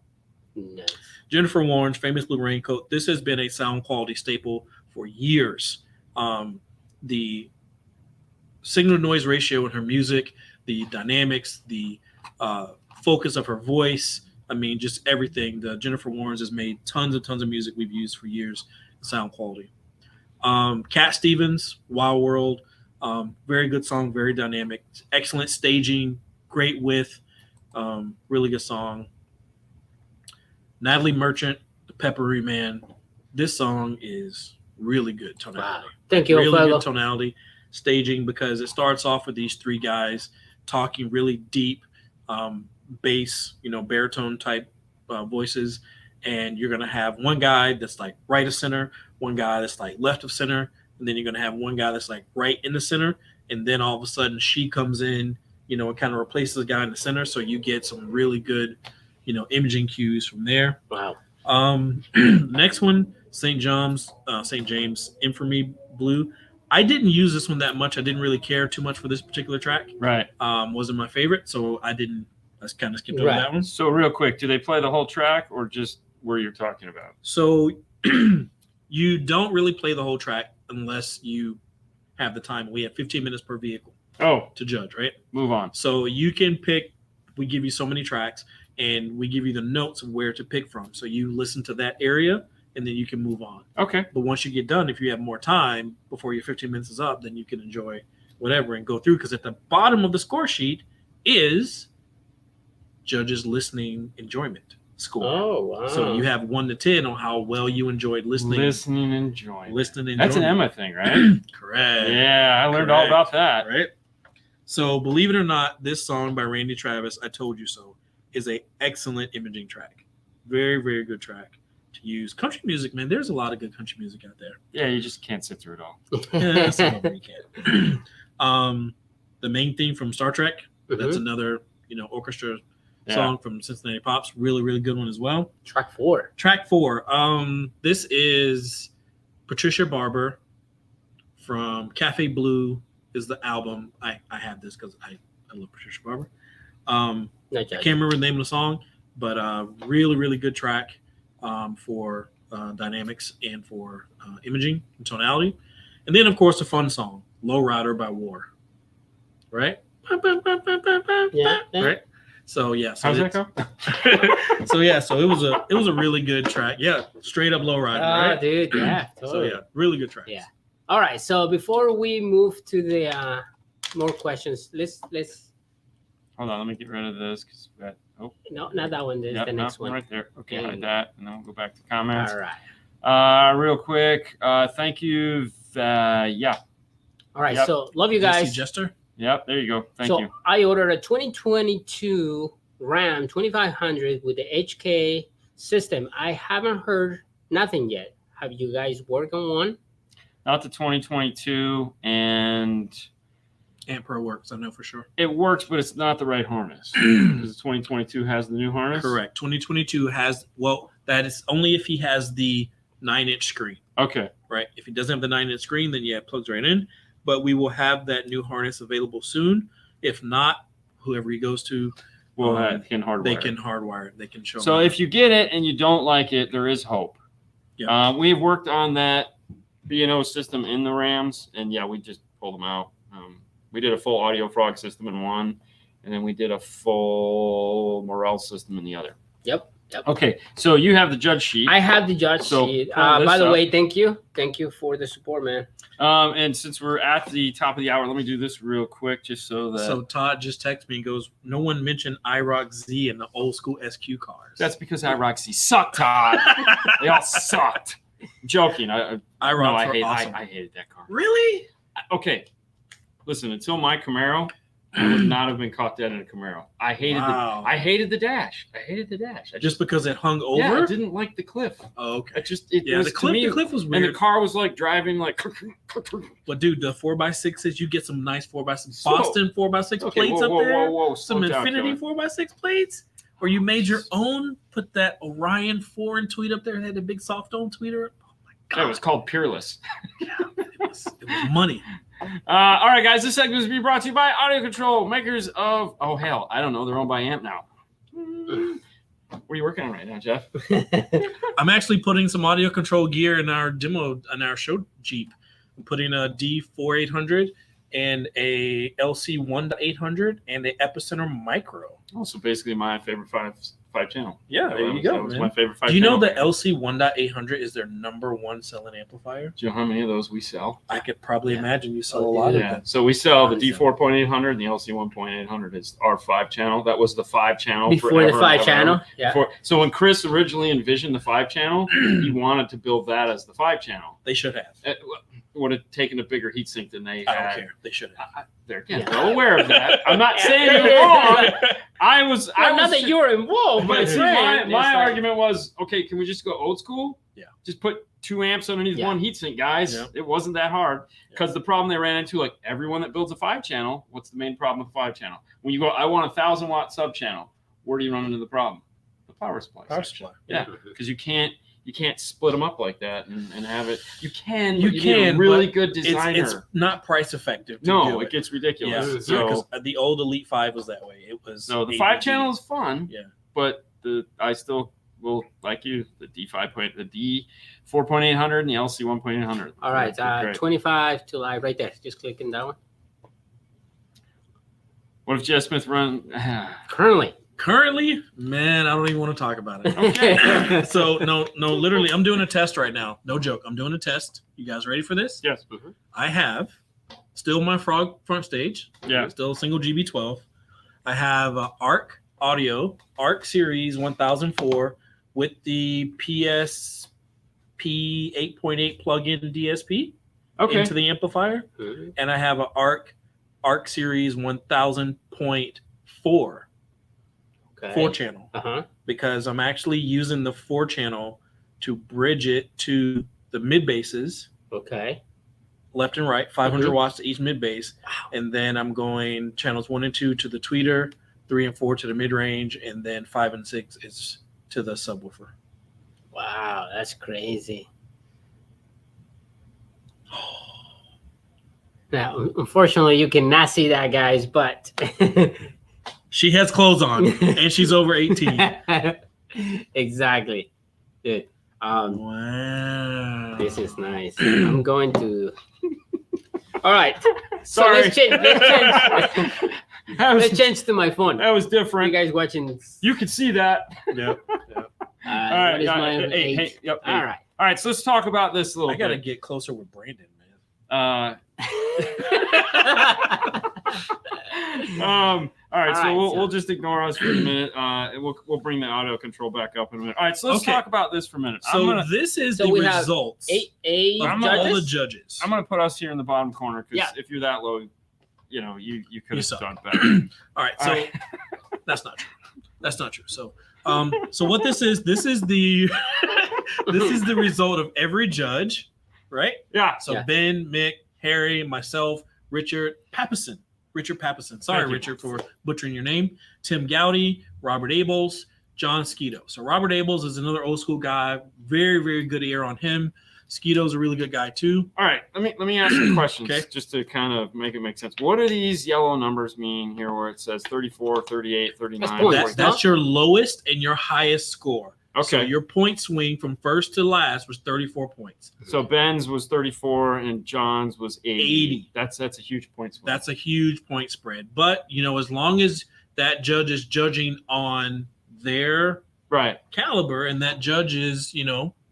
Nice. Jennifer Warren's Famous Blue Raincoat. This has been a sound quality staple for years. The signal to noise ratio in her music, the dynamics, the focus of her voice. I mean, just everything. The Jennifer Warren's has made tons and tons of music we've used for years. Sound quality. Cat Stevens, Wild World. Very good song, very dynamic. Excellent staging, great width. Really good song. Natalie Merchant, The Peppery Man. This song is really good tonality. Wow. Thank you, Really fellow. good tonality, staging, because it starts off with these 3 guys talking really deep bass, baritone type voices, and you're gonna have one guy that's like right of center, one guy that's like left of center, and then you're gonna have one guy that's like right in the center, and then all of a sudden she comes in, and kind of replaces the guy in the center, so you get some really good, imaging cues from there. Wow. Next one, St. James, Infamy Blue. I didn't use this one that much. I didn't really care too much for this particular track. Right. Wasn't my favorite, so I kind of skipped over Right. that one. So real quick, do they play the whole track or just where you're talking about? So you don't really play the whole track unless you have the time. We have 15 minutes per vehicle Oh, to judge, right? move on. So you can pick. We give you so many tracks, and we give you the notes of where to pick from. So you listen to that area, and then you can move on. Okay. But once you get done, if you have more time before your 15 minutes is up, then you can enjoy whatever and go through. Because at the bottom of the score sheet is judges' listening enjoyment score. Oh, wow. So you have 1 to 10 on how well you enjoyed listening. Listening and enjoying. Listening and That's an enjoyment. Emma thing, right? Correct. Yeah, I learned all about that. Right. So believe it or not, this song by Randy Travis, "I Told You So," is a excellent imaging track. Very, very good track to use. Country music, man. There's a lot of good country music out there. Yeah, you just can't sit through it all. Yeah, some of them you can. The main theme from Star Trek. That's another, orchestra song from Cincinnati Pops. Really, really good one as well. Track 4. Track 4. This is Patricia Barber from Cafe Blue is the album. I have this because I love Patricia Barber. I can't remember the name of the song, but really, really good track for dynamics and for imaging and tonality. And then, of course, a fun song, "Low Rider" by War. Right? Yeah. Right? So, yeah. So How's that go? so it was a really good track. Yeah, straight up Low Rider, right? Dude, yeah. So, Totally. yeah, really good track. Yeah. All right. So before we move to the more questions, let's. Hold on, let me get rid of this because No, not that one. This the next one. right there. Okay, There like you go. that, and then we'll go back to comments. All right. Real quick, thank you. Yeah. All right. Yep. So love you Jesse guys. Jester. Yep. There you go. Thank so you. I ordered a 2022 Ram 2500 with the HK system. I haven't heard nothing yet. Have you guys worked on one? Not the 2022, and Amp Pro works, I know for sure. it works, but it's not the right harness because the 2022 has the new harness. Correct. 2022 has, that is only if he has the 9-inch screen, Okay. right? If he doesn't have the 9-inch screen, then yeah, it plugs right in. But we will have that new harness available soon. If not, whoever he goes to, Well, that can hardwire. they can hardwire it. They can show So him. if you get it and you don't like it, there is hope. Yeah. We've worked on that B&O system in the Rams, and yeah, we just pulled them out. We did a full Audio Frog system in one, and then we did a full Morel system in the other. Yep. Okay, so you have the judge sheet. I have the judge So, sheet. pull this By the up. way, thank you for the support, man. And since we're at the top of the hour, let me do this real quick just so that. So Todd just texted me and goes, "No one mentioned IROC Z and the old school SQ cars." That's because IROC sucked, Todd. They all sucked. I'm joking. I hated that car. Really? Okay, listen. Until my Camaro, I would not have been caught dead in a Camaro. I hated the dash. I hated the dash. Just because it hung over? Yeah, I didn't like the cliff. Oh, okay. The cliff was weird. And the car was like driving like. But dude, the 4x6s, you get some nice 4x6 Boston 4x6 plates up there. Whoa, Some Infinity 4x6 plates. Or you made your own, put that Orion 4 and tweet up there and had a big soft dome tweeter. Oh my God. Yeah, it was called Peerless. Yeah, it was money. All right, guys, this segment is being brought to you by Audio Control, makers of, I don't know, they're owned by Amp now. What are you working on right now, Jeff? I'm actually putting some audio control gear in our demo, in our show Jeep. I'm putting a D4800 and a LC 1-800 and the Epicenter Micro. Oh, so basically my favorite five channel. Yeah, there you go. That was man. my favorite 5 Do you know channel. the LC 1.800 is their #1 selling amplifier? Do you know how many of those we sell? I could probably imagine you sell Oh, a lot of Yeah, them. so we sell the Honestly. D4.800 and the LC 1.800 is our 5 channel. That was the 5 channel Before forever the and 5 ever. channel. Yeah. So when Chris originally envisioned the 5 channel, he wanted to build that as the 5 channel. They should have. It would have taken a bigger heatsink than they I had. don't care. They should have. They're again, Yeah. well aware of that. I'm not saying you're wrong. I was Not that you were involved, But but see, my argument was, okay, can we just go old school? Yeah. Just put 2 amps underneath Yeah. one heatsink, guys. Yeah. It wasn't that hard. Because the problem they ran into, like everyone that builds a 5 channel, what's the main problem with the 5 channel? When you go, I want a 1,000-watt sub channel, where do you run into the problem? The power supply. Power section. supply. Yeah, because you can't split them up like that and have it. You can, You but need can, a really but good designer. It's not price effective. To no, do it gets ridiculous. Yeah, So, because the old Elite 5 was that way. It was the 5 channel is fun. Yeah. But I still will like you the D 4.800 and the LC 1.800. All right, Great. 25 to live right there. Just clicking that one. What if Jess Smith run? Currently, man, I don't even want to talk about it. Okay. So no, literally, I'm doing a test right now. No joke. I'm doing a test. You guys ready for this? Yes. I have still my Frog front stage. Yeah. Still a single GB12. I have ARC audio, ARC Series 1004 with the PSP 8.8 plug-in DSP into the amplifier. Mm-hmm. And I have an ARC Series 1000.4 4-channel. Because I'm actually using the 4-channel to bridge it to the mid basses. Okay. Left and right, 500 watts to each mid bass. Wow. And then I'm going channels 1 and 2 to the tweeter, 3 and 4 to the mid range, and then 5 and 6 is to the subwoofer. Wow, that's crazy. Now, unfortunately, you cannot see that, guys, but she has clothes on and she's over 18. Exactly. Dude. Wow. This is nice. I'm going to. All right. So Sorry. let's change. Let's change to my phone. That was You different. guys watching? You could see that. Yep. All right, What is yeah, my hey, 8? hey, yep, All hey. right. All right, so let's talk about this a little I got to bit. get closer with Brandon, man. All right, so right, we'll just ignore us for a minute. And we'll bring the audio control back up in a minute. All right, so let's Okay. talk about this for a minute. So this is So the we have results 8 of I'm all the judges. judges. I'm going to put us here in the bottom corner because Yeah. if you're that low, you could You have suck. done better. All right, so that's not true. That's not true. So, so what this is the this is the result of every judge, right? Yeah. So Yeah. Ben, Mick, Harry, myself, Richard Pappison. Sorry, Thank you. Richard, for butchering your name. Tim Gowdy, Robert Abels, John Skeeto. So Robert Abels is another old school guy. Very, very good ear on him. Skeeto's a really good guy too. All right, let me ask you questions Okay. just to kind of make it make sense. What do these yellow numbers mean here where it says 34, 38, 39? That's points. 40? That's your lowest and your highest score. Okay. So your point swing from first to last was 34 points. So Ben's was 34 and John's was 80. 80. That's a huge point swing. That's a huge point spread. But, as long as that judge is judging on their right. caliber and that judge is,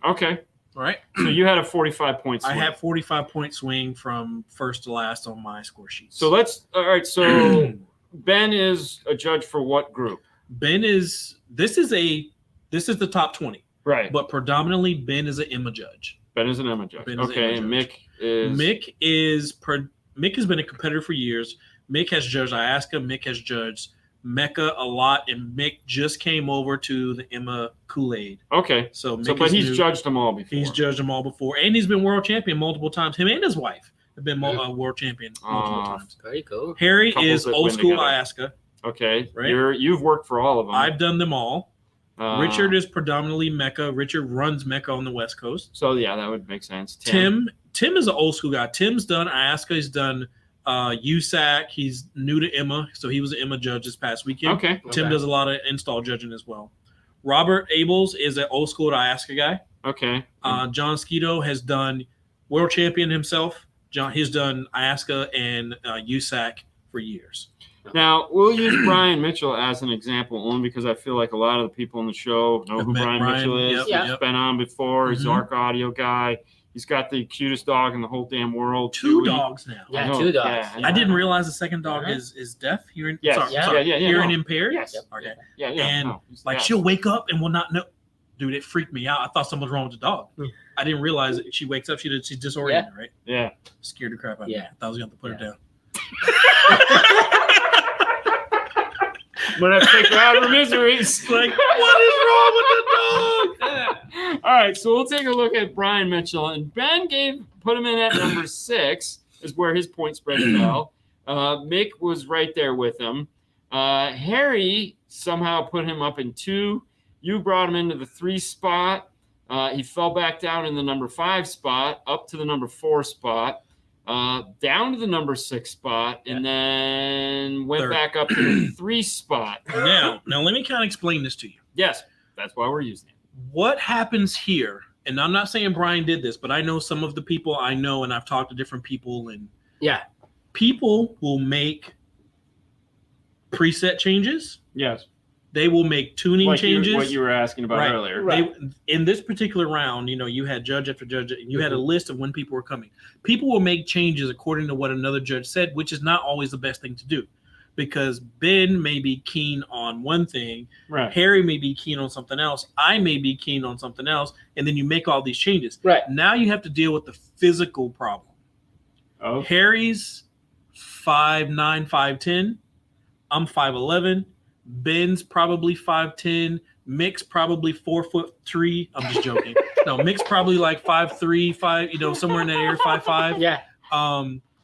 Okay. right? So you had a 45 point swing. I have 45-point swing from first to last on my score sheet. So all right. So Ben is a judge for what group? Ben this is the top 20, Right. but predominantly Ben is an Emma judge. Ben is an Emma judge. Ben is an Okay. Emma And judge. Mick Mick has been a competitor for years. Mick has judged Iasca. Mick has judged Mecca a lot, and Mick just came over to the Emma Kool-Aid. Okay. So But he's judged them all before. He's judged them all before, and he's been world champion multiple times. Him and his wife have been world champion multiple times. Very cool. Harry Couples is that old win school together. Iasca. Okay. Right. You've worked for all of them. I've done them all. Richard is. is predominantly Mecca. Richard runs Mecca on the West Coast. So yeah, that would make sense. Tim is an old school guy. Tim's done Iasca. He's done USAC. He's new to Emma, so he was an Emma judge this past weekend. Okay. Tim does a lot of install judging as well. Robert Abels is an old school Iasca guy. Okay. John Skeeto has done world champion himself. He's done Iasca and USAC for years. Now, we'll use Brian Mitchell as an example only because I feel like a lot of the people on the show know who Met Brian Mitchell is. Yep, He's been on before. He's Mhm. ARC audio guy. He's got the cutest dog in the whole damn world. Two Chewy. dogs now. Yeah, I know, 2 dogs. yeah, Yeah. I didn't realize the second dog Uh-huh. is deaf, hearing. Yes. Sorry, Yeah. sorry, Yeah, hearing no. impaired. Yes. Okay. Yeah. And, no, he's- Like yeah. she'll wake up and will not know. Dude, it freaked me out. I thought something was wrong with the dog. Mm. I didn't realize that she's wakes up. She's disoriented, right? Yeah. Scared the crap out of me. Yeah. I thought I was going to put her down. But I take her out of her miseries. Like, what is wrong with the dog? All right, so we'll take a look at Brian Mitchell, and Ben put him in at number 6 is where his point spread fell. Mick was right there with him. Harry somehow put him up in 2. You brought him into the 3 spot. He fell back down in the number 5 spot, up to the number 4 spot, down to the number 6 spot, and then went Third. back up to the 3 spot. Now let me kind of explain this to you. Yes, that's why we're using it. What happens here, and I'm not saying Brian did this, but I know some of the people I know, and I've talked to different people, and Yeah. people will make preset changes. Yes. They will make tuning changes. What you were asking about Right. earlier. Right. In this particular round, you had judge after judge, and you had a list of when people were coming. People will make changes according to what another judge said, which is not always the best thing to do, because Ben may be keen on one thing, Right. Harry may be keen on something else, I may be keen on something else, and then you make all these changes. Right. Now you have to deal with the physical problem. Oh. Harry's 5'9", 5'10". I'm 5'11". Ben's probably 5'10". Mick's probably 4'3". I'm just joking. No, Mick's probably like 5'3", 5, somewhere in that area, 5'5". Yeah.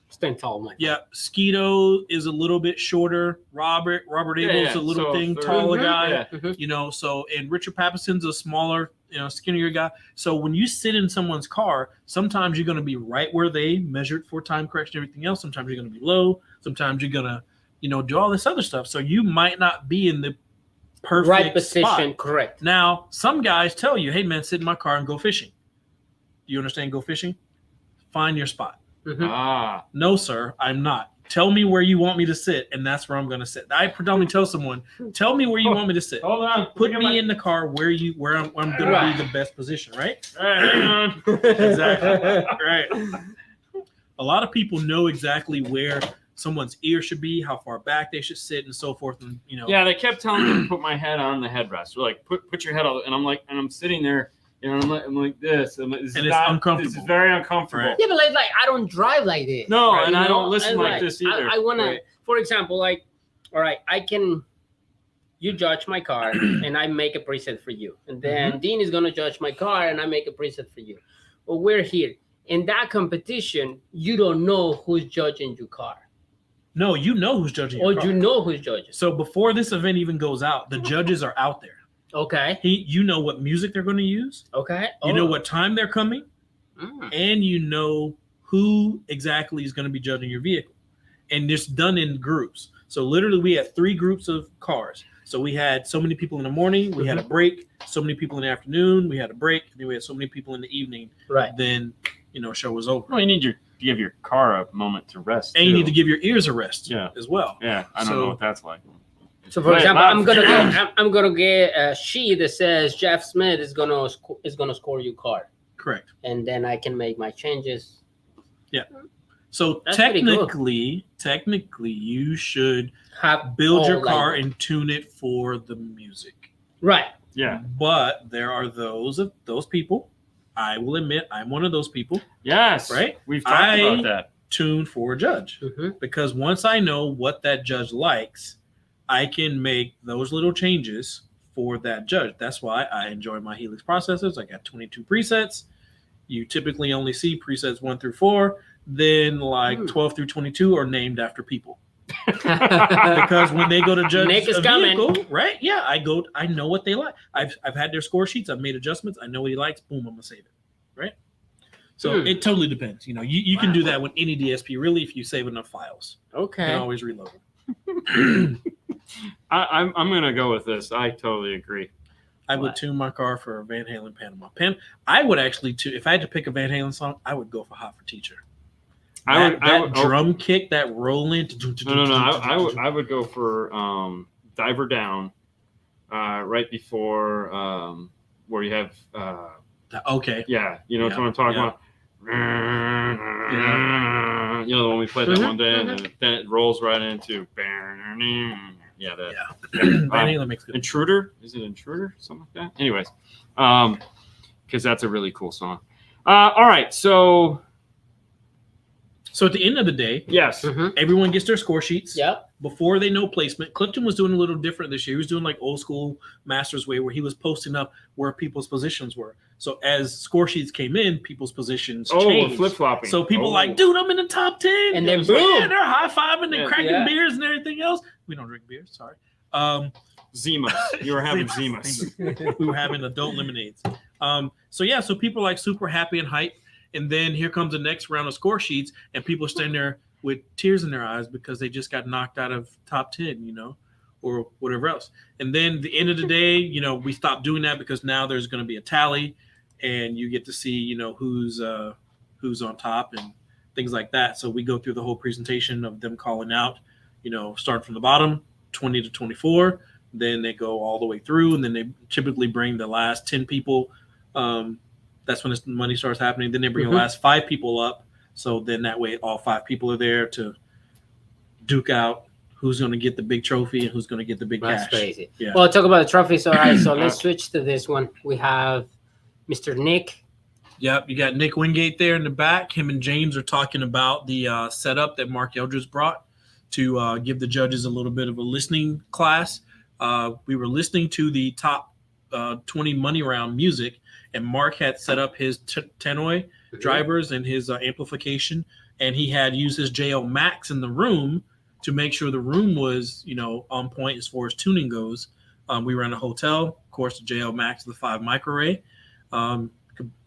Stand tall, Mike. Yeah, Skeeto is a little bit shorter. Robert Abel's a little taller guy. Yeah. So, and Richard Pappeson's a smaller, skinnier guy. So when you sit in someone's car, sometimes you're going to be right where they measured for time correction and everything else. Sometimes you're going to be low. Sometimes you're going to, do all this other stuff. So you might not be in the perfect right position. spot. Correct. Now, some guys tell you, hey, man, sit in my car and go fishing. Do you understand go fishing? Find your spot. Ah. No, sir, I'm not. Tell me where you want me to sit, and that's where I'm going to sit. I predominantly tell someone, tell me where you want me to sit. Hold on. Put me in the car where I'm going to be the best position, right? All right, hang on. Exactly. Right. A lot of people know exactly where someone's ear should be, how far back they should sit, and so forth. And Yeah, they kept telling me to put my head on the headrest. They're like, put your head on, and I'm sitting there. I'm like this. This and is it's uncomfortable. This is very uncomfortable. Right. Yeah, but like I don't drive like this. No, right? and I don't listen like right. this either. I want Right. to, for example, all right, you judge my car and I make a preset for you. And then Dean is going to judge my car and I make a preset for you. Well, we're here. In that competition, you don't know who's judging your car. No, you know who's judging your car. You know who's judging. So before this event even goes out, the judges are out there. Okay. You know what music they're going to use. Okay. You know what time they're coming. And you know who exactly is going to be judging your vehicle. And it's done in groups. So literally we had 3 groups of cars. So we had so many people in the morning. We had a break. So many people in the afternoon. We had a break. And then we had so many people in the evening. Right. Then, show was over. Well, you need to give your car a moment to rest. And you need to give your ears a rest as well. Yeah, I don't know what that's like. So, for example, I'm gonna get a sheet that says Jeff Smith is gonna score your car. Correct. And then I can make my changes. Yeah. So That's technically, you should build your car like, and tune it for the music. Right. Yeah. But there are those people. I will admit, I'm one of those people. Yes. Right. We've talked about that. Tune for a judge because once I know what that judge likes, I can make those little changes for that judge. That's why I enjoy my Helix processors. I got 22 presets. You typically only see presets 1 through 4. Then 12 through 22 are named after people. Because when they go to judge a vehicle, right? Yeah, I know what they like. I've had their score sheets. I've made adjustments. I know what he likes. Boom, I'm gonna save it. Right? So it totally depends. You can do that with any DSP really if you save enough files. Okay. You can always reload them. I'm gonna go with this. I totally agree. I would tune my car for Van Halen Panama. I would actually tune. If I had to pick a Van Halen song, I would go for Hot for Teacher. That drum kick, that roll in. No. I would go for Diver Down, right before where you have. Okay. Yeah, what I'm talking about. The one we played that one day, and then it rolls right into. Yeah, that. Van Halen makes good. Intruder? Is it Intruder? Something like that. Anyways, because that's a really cool song. All right, so at the end of the day, yes, everyone gets their score sheets. Yeah. Before they know placement, Clifton was doing a little different this year. He was doing like old school Masters way, where he was posting up where people's positions were. So as score sheets came in, people's positions changed. Flip flopping. So people like, dude, I'm in the top 10, and then boom, yeah, they're high fiving and cracking beers and everything else. We don't drink beers, sorry. Zimas. You were having Zimas. We were having adult lemonades. So people are like super happy and hype. And then here comes the next round of score sheets, and people are standing there with tears in their eyes because they just got knocked out of top 10, or whatever else. And then the end of the day, we stopped doing that because now there's going to be a tally, and you get to see, who's on top and things like that. So we go through the whole presentation of them calling out, start from the bottom, 20 to 24. Then they go all the way through, and then they typically bring the last 10 people. That's when the money starts happening. Then they bring the last 5 people up. So then that way all 5 people are there to duke out who's going to get the big trophy and who's going to get the big cash. That's crazy. Yeah. Well, talk about the trophies. All right, so let's switch to this one. We have Mr. Nick. Yep, you got Nick Wingate there in the back. Him and James are talking about the setup that Mark Eldridge brought to give the judges a little bit of a listening class. We were listening to the top 20 money round music, and Mark had set up his Tannoy drivers and his amplification, and he had used his JL Max in the room to make sure the room was, on point as far as tuning goes. We were in a hotel, of course, the JL Max, the 5 microarray,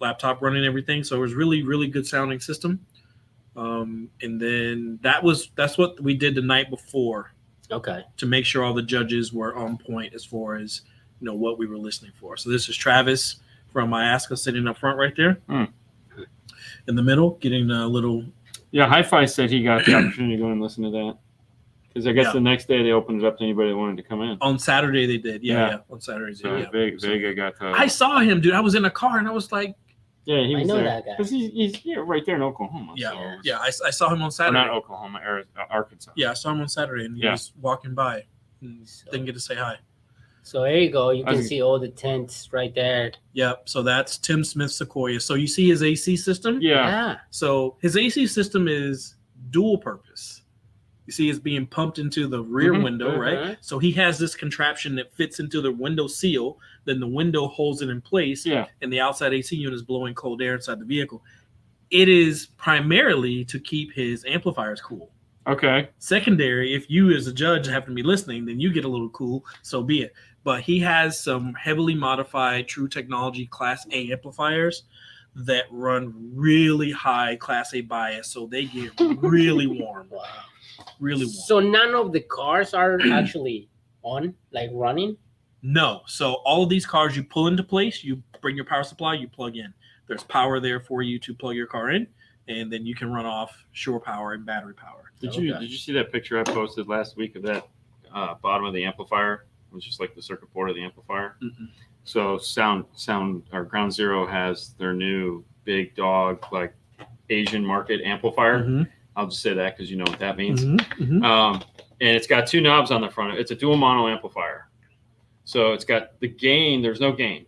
laptop running everything. So it was really, really good sounding system. And then that's what we did the night before. Okay. To make sure all the judges were on point as far as, what we were listening for. So this is Travis from Iasca sitting up front right there. In the middle, getting a little. Yeah, Hi-Fi said he got the opportunity to go and listen to that. Because I guess the next day they opened it up to anybody that wanted to come in. On Saturday they did. Yeah. On Saturdays. So Vega got to. I saw him, dude. I was in a car and I was like. Yeah, he was I know there. that guy. Because he's right there in Oklahoma. Yeah, so. I saw him on Saturday. Or not Oklahoma, Arkansas. Yeah, I saw him on Saturday and he was walking by. Didn't get to say hi. So there you go. You can see all the tents right there. Yep. So that's Tim Smith Sequoia. So you see his AC system? Yeah. So his AC system is dual purpose. You see it's being pumped into the rear window, right? So he has this contraption that fits into the window seal. Then the window holds it in place. Yeah. And the outside AC unit is blowing cold air inside the vehicle. It is primarily to keep his amplifiers cool. Okay. Secondary, if you as a judge happen to be listening, then you get a little cool, so be it. But he has some heavily modified True Technology Class A amplifiers that run really high Class A bias, so they get really warm. Wow. Really warm. So none of the cars are actually on, like running? No. So all of these cars you pull into place, you bring your power supply, you plug in. There's power there for you to plug your car in, and then you can run off shore power and battery power. Did you see that picture I posted last week of that bottom of the amplifier? It was just like the circuit board of the amplifier. So sound or Ground Zero has their new big dog like Asian market amplifier. I'll just say that because you know what that means. And it's got 2 knobs on the front. It's a dual mono amplifier. So it's got the gain. There's no gain.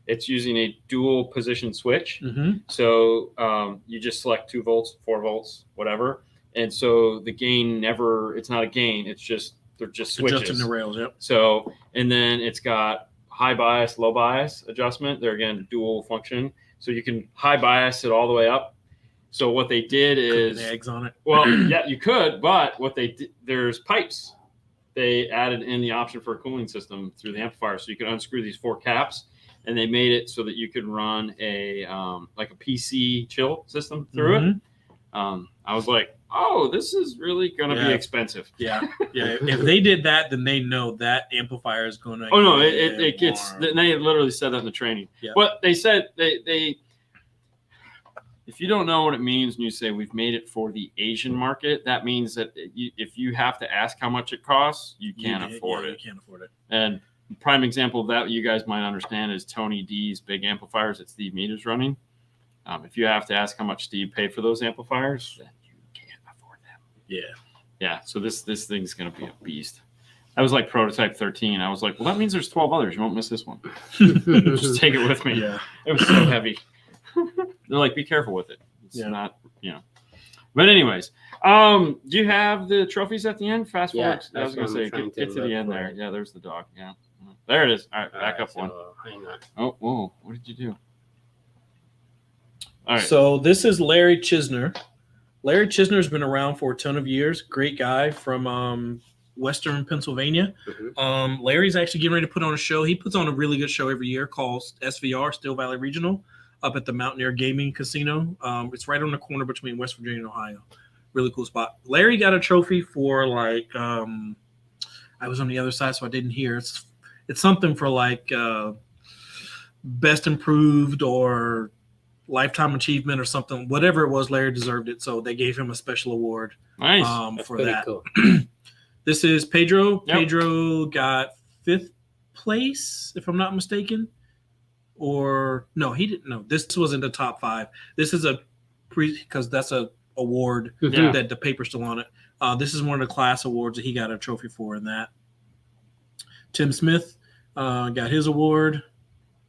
It's using a dual position switch. So you just select 2 volts, 4 volts, whatever. And so the gain it's not a gain. It's just, they're just switches. Adjusting the rails, yep. So, and then it's got high bias, low bias adjustment. They're again dual function. So you can high bias it all the way up. So what they did is eggs on it. Well, yeah, you could, but what they did, there's pipes. They added in the option for a cooling system through the amplifier. So you can unscrew these 4 caps, and they made it so that you could run a like a PC chill system through it. I was like, oh, this is really going to be expensive. Yeah. If they did that, then they know that amplifier is going to. Oh no, it gets. They literally said that in the training. Yeah. But they said they. If you don't know what it means, and you say we've made it for the Asian market, that means that if you have to ask how much it costs, you can't afford it. You can't afford it. And prime example of that you guys might understand is Tony D's big amplifiers that Steve Mead is running. If you have to ask how much Steve paid for those amplifiers, then you can't afford them. Yeah. So this thing's going to be a beast. That was like prototype 13. I was like, well, that means there's 12 others. You won't miss this one. Just take it with me. Yeah. It was so heavy. They're like, be careful with it. It's not, But anyways, do you have the trophies at the end? Fast forward. I was going to say, get to the end there. Yeah, there's the dog. Yeah. There it is. All right, back up one. Hang on. Oh, whoa. What did you do? All right. So this is Larry Chisner. Larry Chisner's been around for a ton of years. Great guy from Western Pennsylvania. Larry's actually getting ready to put on a show. He puts on a really good show every year called SVR, Still Valley Regional, up at the Mountaineer Gaming Casino. It's right on the corner between West Virginia and Ohio. Really cool spot. Larry got a trophy for I I was on the other side, so I didn't hear. It's something for like best improved or lifetime achievement or something. Whatever it was, Larry deserved it, so they gave him a special award Nice. for pretty that. cool. This is Pedro. Yep. Pedro got 5th place, if I'm not mistaken. Or no, he didn't. No, this was in the top 5. This is because that's a award Yeah. that the paper's still on it. This is one of the class awards that he got a trophy for in that. Tim Smith got his award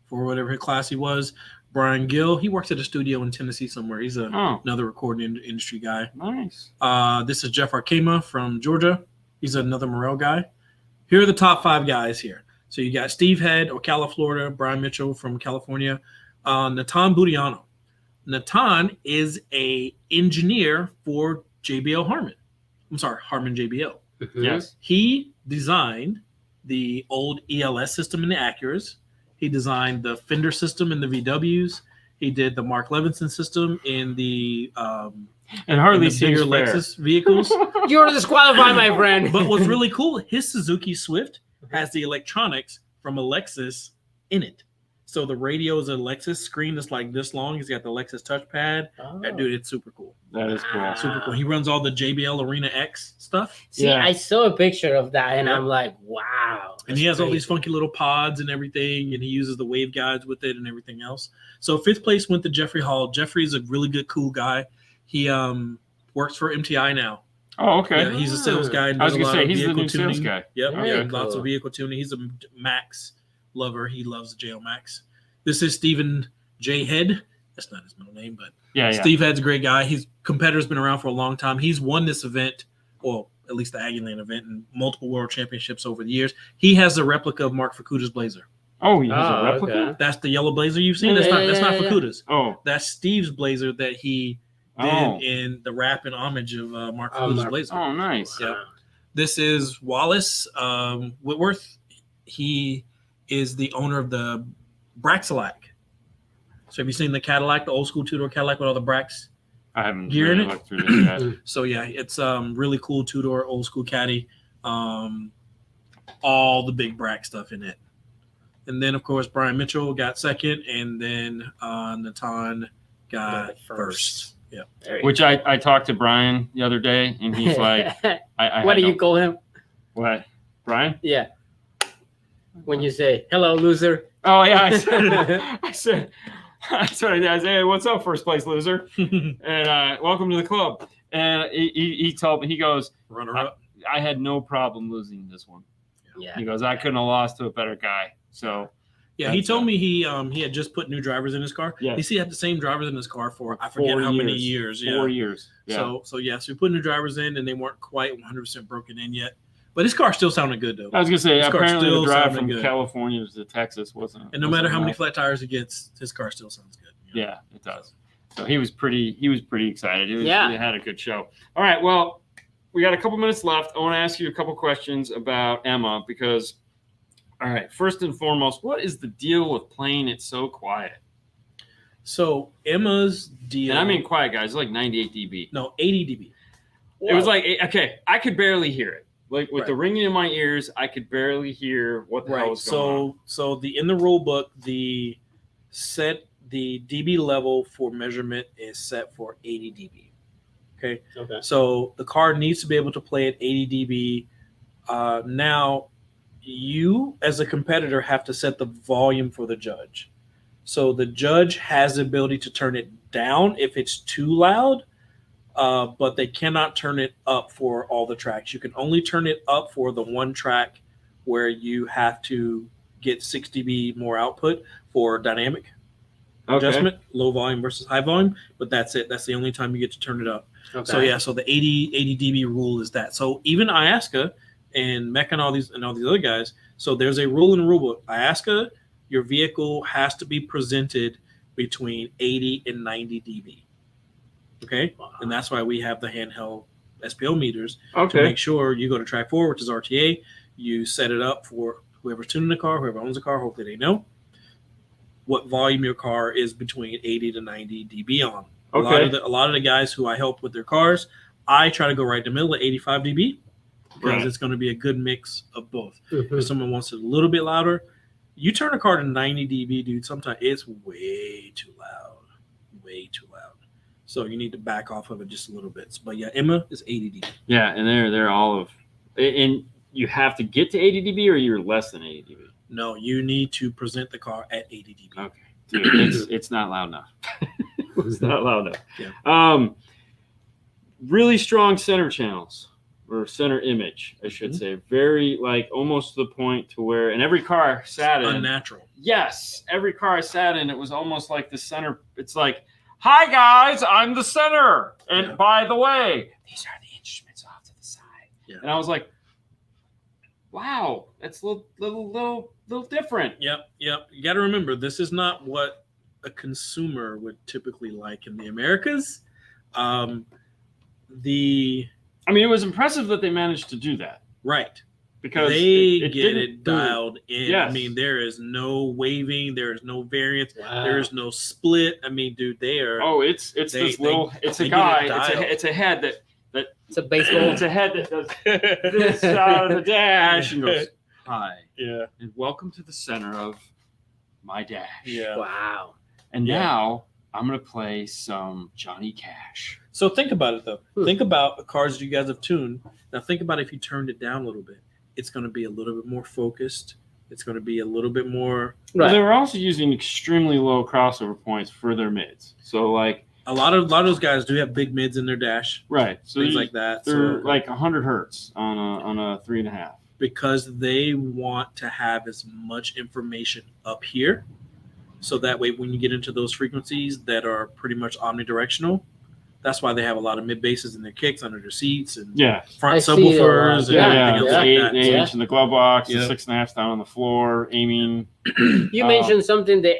for whatever class he was. Brian Gill, he works at a studio in Tennessee somewhere. He's another recording industry guy. Nice. This is Jeff Arkema from Georgia. He's another Morel guy. Here are the top 5 guys here. So you got Steve Head, Ocala, Florida. Brian Mitchell from California. Natan Budiano. Natan is a engineer for JBL Harman. I'm sorry, Harman JBL. Yes. He designed the old ELS system in the Acuras. He designed the fender system in the VWs. He did the Mark Levinson system in the And hardly in the bigger seems fair. Lexus vehicles. You're disqualified, my friend. But what's really cool, his Suzuki Swift has the electronics from a Lexus in it. So the radio is a Lexus screen that's like this long. He's got the Lexus touchpad. Oh. Dude, it's super cool. That is cool. Wow. Super cool. He runs all the JBL Arena X stuff. See, Yeah. I saw a picture of that, and Yep. I'm like, wow. And he has all these crazy. funky little pods and everything, and he uses the wave guides with it and everything else. So 5th place went to Jeffrey Hall. Jeffrey's a really good, cool guy. He works for MTI now. Oh, okay. Yeah, he's a sales guy. And I was does a gonna lot say of he's the vehicle new sales tuning. guy. Yep, Very yeah, cool. lots of vehicle tuning. He's a Max lover. He loves the JL Max. This is Stephen J. Head. That's not his middle name, but Yeah. Steve Head's a great guy. His competitor's been around for a long time. He's won this event, well, at least the Aggieland event, and multiple world championships over the years. He has a replica of Mark Fukuda's Blazer. Oh, he has Oh, a replica. okay. That's the yellow Blazer you've seen. That's Yeah, not yeah, yeah. Fukuda's. Oh. That's Steve's Blazer that he did Oh. in the rap and homage of Mark Oh, Fukuda's Mark- Blazer. Oh, nice. Yeah. This is Wallace Whitworth. He is the owner of the Braxilac. So have you seen the Cadillac, the old school two-door Cadillac with all the Brax? I haven't Gear in really it? looked through this yet. So yeah, it's really cool two-door old school caddy. All the big Brax stuff in it. And then of course Brian Mitchell got 2nd, and then Natan got first. Yeah. Which I talked to Brian the other day, and he's like, I what had do you no- call him? What? Brian? Yeah. When you say, hello, loser. Oh, yeah. I said, that's what I did. I said, hey, what's up, first place loser? And welcome to the club. And he told me, he goes, Runner up. I had no problem losing this one. Yeah. He goes, I couldn't have lost to a better guy. So, Yeah, he That's told me he had just put new drivers in his car. Yeah. He had the same drivers in his car for I forget 4 how many years. 4 years. Yeah. So we put new drivers in, and they weren't quite 100% broken in yet. But his car still sounded good though. I was going to say, His car apparently the still drive sounded from good. California to Texas wasn't. And no matter how many bad. flat tires he gets, his car still sounds good. you know? Yeah, it does. So he was pretty excited. He Yeah. had a good show. All right, well, we got a couple minutes left. I want to ask you a couple questions about Emma because, all right, first and foremost, what is the deal with playing it so quiet? So Emma's deal. And I mean quiet, guys. It's like 98 dB. no 80 dB. It was like, okay, I could barely hear it. Like with the Right. ringing in my ears, I could barely hear what the hell Right. was going on. So in the rule book, the dB level for measurement is set for 80 dB. Okay. Okay. So the car needs to be able to play at 80 dB. Now, you as a competitor have to set the volume for the judge. So the judge has the ability to turn it down if it's too loud, but they cannot turn it up for all the tracks. You can only turn it up for the one track where you have to get 6 dB more output for dynamic adjustment, low volume versus high volume, but that's it. That's the only time you get to turn it up. Okay. So yeah, so the 80 dB rule is that. So even Iasca and Mech and all these other guys, so there's a rule in the rule book. Iasca, your vehicle has to be presented between 80 and 90 dB. Okay? Wow. And that's why we have the handheld SPO meters to Okay. make sure you go to track 4, which is RTA, you set it up for whoever's tuning the car, whoever owns the car, hopefully they know what volume your car is between 80 to 90 dB on. Okay. A lot of the guys who I help with their cars, I try to go right in the middle at 85 dB. because Right. it's going to be a good mix of both. Mhm. If someone wants it a little bit louder, you turn a car to 90 dB, dude. Sometimes it's way too loud, way too loud. So you need to back off of it just a little bit. But yeah, Emma is 80 dB. Yeah, and they're all of, and you have to get to 80 dB, or you're less than 80 dB. No, you need to present the car at 80 dB. Okay, dude, it's not loud enough. It's not loud enough. Yeah. Really strong center channels, or center image, I should Mhm. say. Very, like, almost to the point to where, and every car I sat in, Unnatural. yes, every car I sat in, it was almost like the center. It's like, hi guys, I'm the center, and Yeah. by the way, these are the instruments off to the side. Yeah. And I was like, wow, that's a little different. Yep. You got to remember, this is not what a consumer would typically like in the Americas. I mean, it was impressive that they managed to do that, Right. because They it get didn't it dialed in. Yes. I mean, there is no waving, there is no variance, Wow. there is no split. I mean, dude, they are. Oh, it's They- this little. It's they a get it guy. dialed. It's a head that. It's a baseball. It's a head that does this out of the dash and goes, hi, Yeah. and welcome to the center of my dash. Yeah. Wow. And Yeah. now I'm gonna play some Johnny Cash. So think about it, though. Hmm. Think about the cars that you guys have tuned. Now, think about if you turned it down a little bit. It's going to be a little bit more focused. It's going to be a little bit more. Well, Right. they were also using extremely low crossover points for their mids. So like, A lot of those guys do have big mids in their dash, right. So things you- like that. they're So, like 100 hertz on a 3.5. because they want to have as much information up here, so that way when you get into those frequencies that are pretty much omnidirectional, that's why they have a lot of mid basses in their kicks under their seats and Yeah. front I see subwoofers and Yeah, everything else yeah. like Eight, that. 8 in the glove box, Yep. 6.5 down on the floor, aiming. You mentioned something that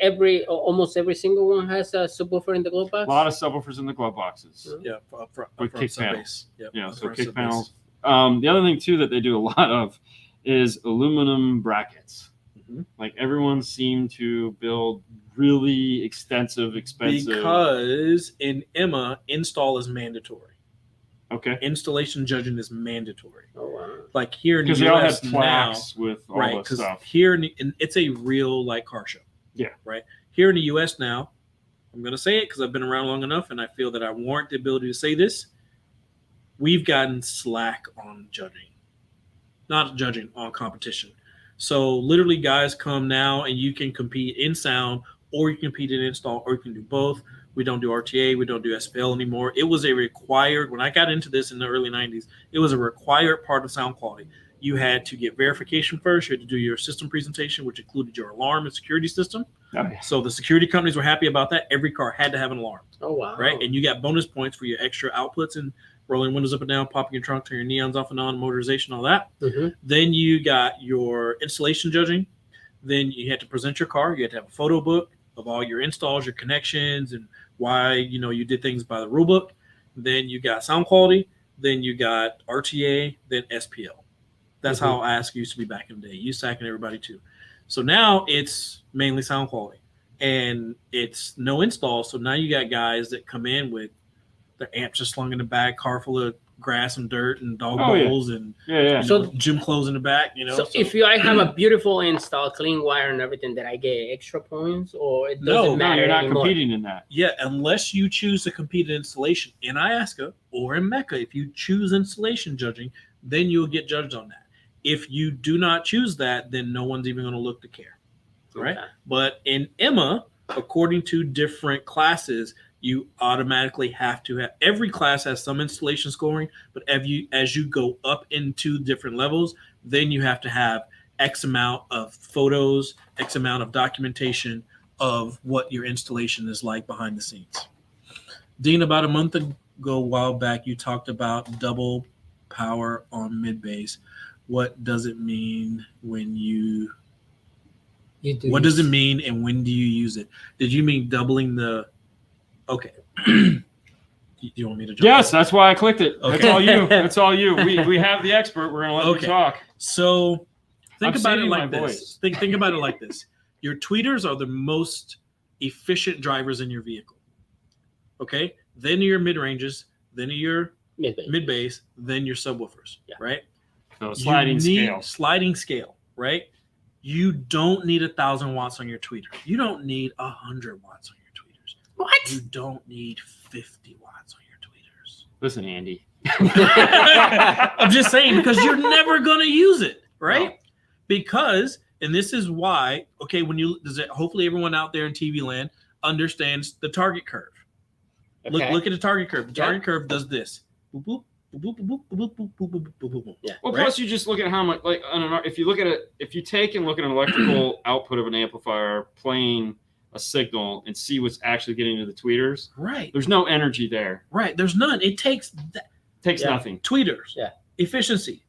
almost every single one has a subwoofer in the glove box. A lot of subwoofers in the glove boxes. Yeah, up front, With kick sub panels. bass. Yep, Yeah, up so front kick sub bass. panels. The other thing too that they do a lot of is aluminum brackets. Mhm. Like everyone seemed to build really extensive, expensive. Because in Emma, install is mandatory. Okay. Installation judging is mandatory. Oh wow. Like here in the Because they all had US now, plaques with all right? this Because stuff. here it's a real like car show. Yeah. Right. Here in the U.S. now, I'm going to say it because I've been around long enough, and I feel that I warrant the ability to say this. We've gotten slack on judging, not judging on competition. So literally, guys come now, and you can compete in sound, or you can compete in install, or you can do both. We don't do RTA, we don't do SPL anymore. It was a required, when I got into this in the early 90s, it was a required part of sound quality. You had to get verification first. You had to do your system presentation, which included your alarm and security system. Oh, yeah. So the security companies were happy about that. Every car had to have an alarm, Oh wow. right? And you got bonus points for your extra outputs and rolling windows up and down, popping your trunk, turning your neons off and on, motorization, all that. Mhm. Then you got your installation judging. Then you had to present your car. You had to have a photo book of all your installs, your connections, and why you did things by the rule book. Then you got sound quality. Then you got RTA. Then SPL. That's Mhm. how ASK used to be back in the day. USAC and everybody too. So now it's mainly sound quality, and it's no install. So now you got guys that come in with their amps just slung in the back, car full of grass and dirt and dog Oh, yeah. bowls and Yeah. So- gym clothes in the back. So if I have a beautiful install, clean wire and everything, that I get extra points, or it doesn't No, No, matter you're not anymore? competing in that. Yeah, unless you choose to compete in installation in IASCA or in Mecca, if you choose installation judging, then you'll get judged on that. If you do not choose that, then no one's even going to look to care, right? Okay. But in Emma, according to different classes, you automatically have to have, every class has some installation scoring, but as you go up into different levels, then you have to have X amount of photos, X amount of documentation of what your installation is like behind the scenes. Dean, about a month ago, a while back, you talked about double power on mid bass. What does it mean when you what does it mean and when do you use it? Did you mean doubling the okay? Do you want me to jump Yes, in? that's why I clicked it. That's Okay. all you. That's all you. We have the expert. We're gonna let Okay. you talk. So think I'm about it saving like my this. voice. Think about it like this. Your tweeters are the most efficient drivers in your vehicle. Okay? Then your mid ranges, then your Mid-bass. mid bass, then your subwoofers. Yeah. Right? So sliding scale. Sliding scale, right? You don't need 1,000 watts on your tweeter. You don't need 100 watts on your tweeters. What? You don't need 50 watts on your tweeters. Listen, Andy. I'm just saying, because you're never going to use it, right? No. Because, and this is why, okay, hopefully everyone out there in TV land understands the target curve. Okay. Look at the target curve. The target curve does this. Boop, boop, boop, boop, boop, boop, boop, boop, boop, boop. Yeah. Well, Right? plus you just look at how much, like, if you look at it, if you take and look at an electrical output of an amplifier playing a signal and see what's actually getting to the tweeters, Right. there's no energy there. Right. There's none. It takes Takes nothing. tweeters. Yeah. Efficiency.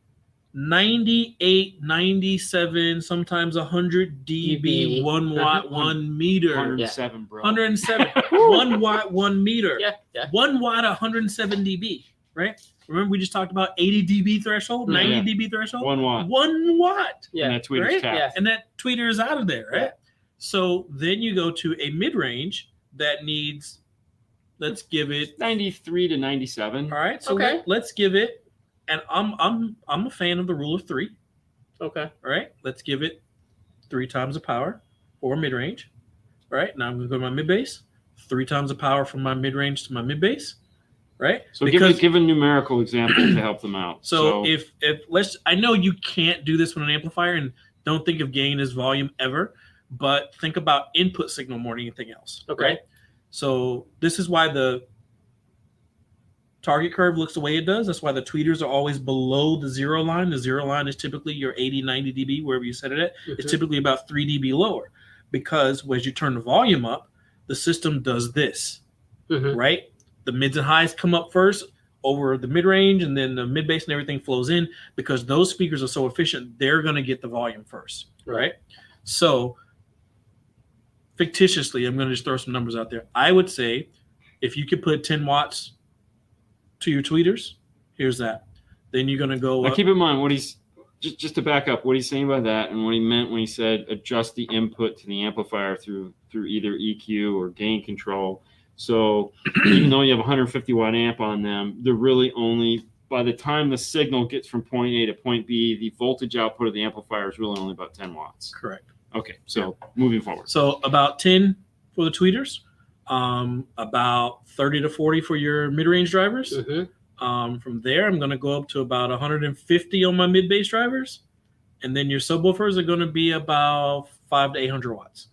98, 97, sometimes 100 dB, 1 watt, 1 meter. 107, bro. 107. 1 watt, 1 meter. Yeah. 1 watt, 107 dB, right? Remember we just talked about 80 dB threshold, 90 dB threshold? 1 watt. 1 watt. Yeah. And that tweeter's Right? tapped. Yeah. And that tweeter is out of there, right? Yeah. So then you go to a mid-range that needs, let's give it, 93 to 97. all right, so Okay. let's give it, and I'm a fan of the rule of 3. Okay. All right, let's give it 3 times the power for mid-range. All right, now I'm going to go to my mid-bass. 3 times the power from my mid-range to my mid-bass. Right? So give a numerical example to help them out. So if I know you can't do this with an amplifier, and don't think of gain as volume ever, but think about input signal more than anything else. Okay. Right? So this is why the target curve looks the way it does. That's why the tweeters are always below the 0 line. The 0 line is typically your 80, 90 dB, wherever you set it at. Mhm. It's typically about 3 dB lower, because as you turn the volume up, the system does this, Mhm. right? The mids and highs come up first over the mid-range, and then the mid-bass and everything flows in, because those speakers are so efficient, they're going to get the volume first, right? So fictitiously, I'm going to just throw some numbers out there. I would say if you could put 10 watts to your tweeters, here's that. Then you're going to go now up. keep in mind what he's just to back up what he's saying by that, and what he meant when he said adjust the input to the amplifier through either EQ or gain control. So even though you have a 150 watt amp on them, they're really only, by the time the signal gets from point A to point B, the voltage output of the amplifier is really only about 10 watts. Correct. Okay, so moving forward. So about 10 for the tweeters, about 30 to 40 for your mid-range drivers. Mhm. From there, I'm going to go up to about 150 on my mid-bass drivers. And then your subwoofers are going to be about 500 to 800 watts.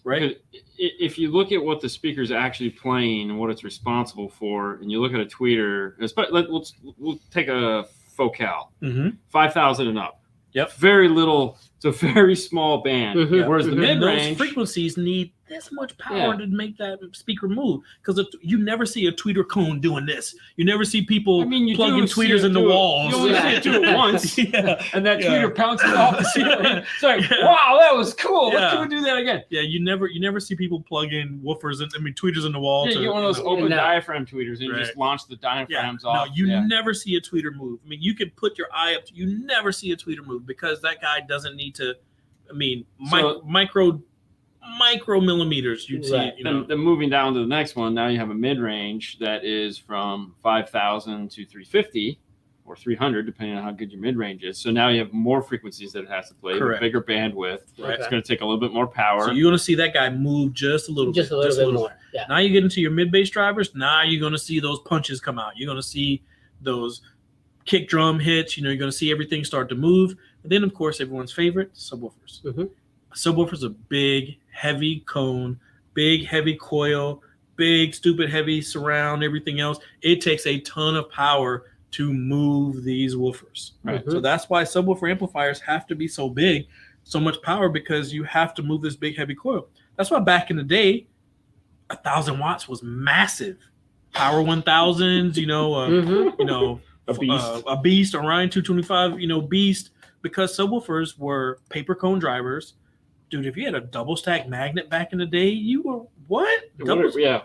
Right? If you look at what the speaker's actually playing and what it's responsible for, and you look at a tweeter, we'll take a Focal, Mm-hmm. 5,000 and up. Yep. Very little. It's a very small band. Mhm. Whereas the Mhm. And those mid-range, frequencies need this much power Yeah. to make that speaker move, because you never see a tweeter cone doing this. You never see people you plugging do see tweeters it in the do it. walls. You only see it do it once, yeah. and that Yeah. tweeter bounces off the ceiling. It's like, Yeah. wow, that was cool. Yeah. Let's do that again. Yeah, you never see people plug in woofers and tweeters in the wall. Yeah, to, you get one of those open No. diaphragm tweeters, and you Right. just launch the Yeah, diaphragms no, off. you Yeah. never see a tweeter move. I mean, you could put your eye up. You never see a tweeter move, because that guy doesn't need to. I mean, So- micro millimeters. You'd see Right. it. You know, Then moving down to the next one, now you have a mid-range that is from 5,000 to 350 or 300, depending on how good your mid-range is. So now you have more frequencies that it has to play, Correct. a bigger bandwidth. Right. It's going to take a little bit more power. so you're gonna see that guy move just a little Just bit, a little bit more. Yeah. Now you get into your mid-bass drivers. Now you're going to see those punches come out. You're going to see those kick drum hits. You're going to see everything start to move. And then, of course, everyone's favorite, subwoofers. Mhm. Subwoofers are big, heavy cone, big, heavy coil, big, stupid, heavy surround, everything else. It takes a ton of power to move these woofers. Right. So that's why subwoofer amplifiers have to be so big, so much power, because you have to move this big, heavy coil. That's why back in the day, 1,000 watts was massive. Power 1000s, Mhm. A beast. a beast, Orion 225, beast, because subwoofers were paper cone drivers. Dude, if you had a double stack magnet back in the day, you were what? Yeah.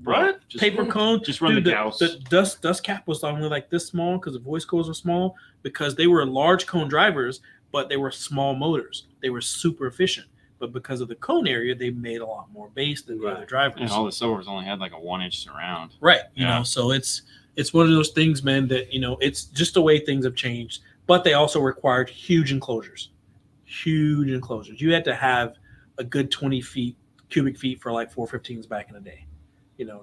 What? Just- Paper cone? just run Dude, the Gauss. The dust cap was only like this small, because the voice coils were small, because they were large cone drivers, but they were small motors. They were super efficient. But because of the cone area, they made a lot more bass than the Right. other drivers. And all the silvers only had like a 1-inch surround. Right. Yeah. So it's one of those things, man, that, it's just the way things have changed. but they also required huge enclosures. You had to have a good 20 cubic feet for like 415s back in the day.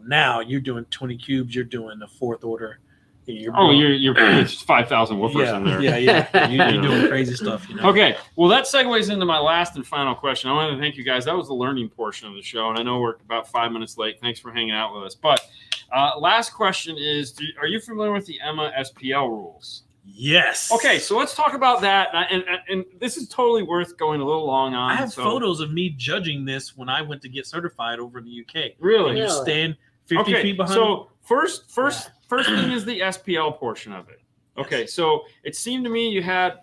Now you're doing 20 cubes, you're doing the fourth order. You're it's 5,000 woofers in there. Yeah. You're doing crazy stuff. Okay, well, that segues into my last and final question. I want to thank you guys. That was the learning portion of the show, and I know we're about 5 minutes late. Thanks for hanging out with us. But last question is, are you familiar with the EMA SPL rules? Yes. Okay, so let's talk about that. And this is totally worth going a little long on. I have photos of me judging this when I went to get certified over in the UK. Really? And you stand 50 feet behind. So first thing is the SPL portion of it. Okay, so it seemed to me you had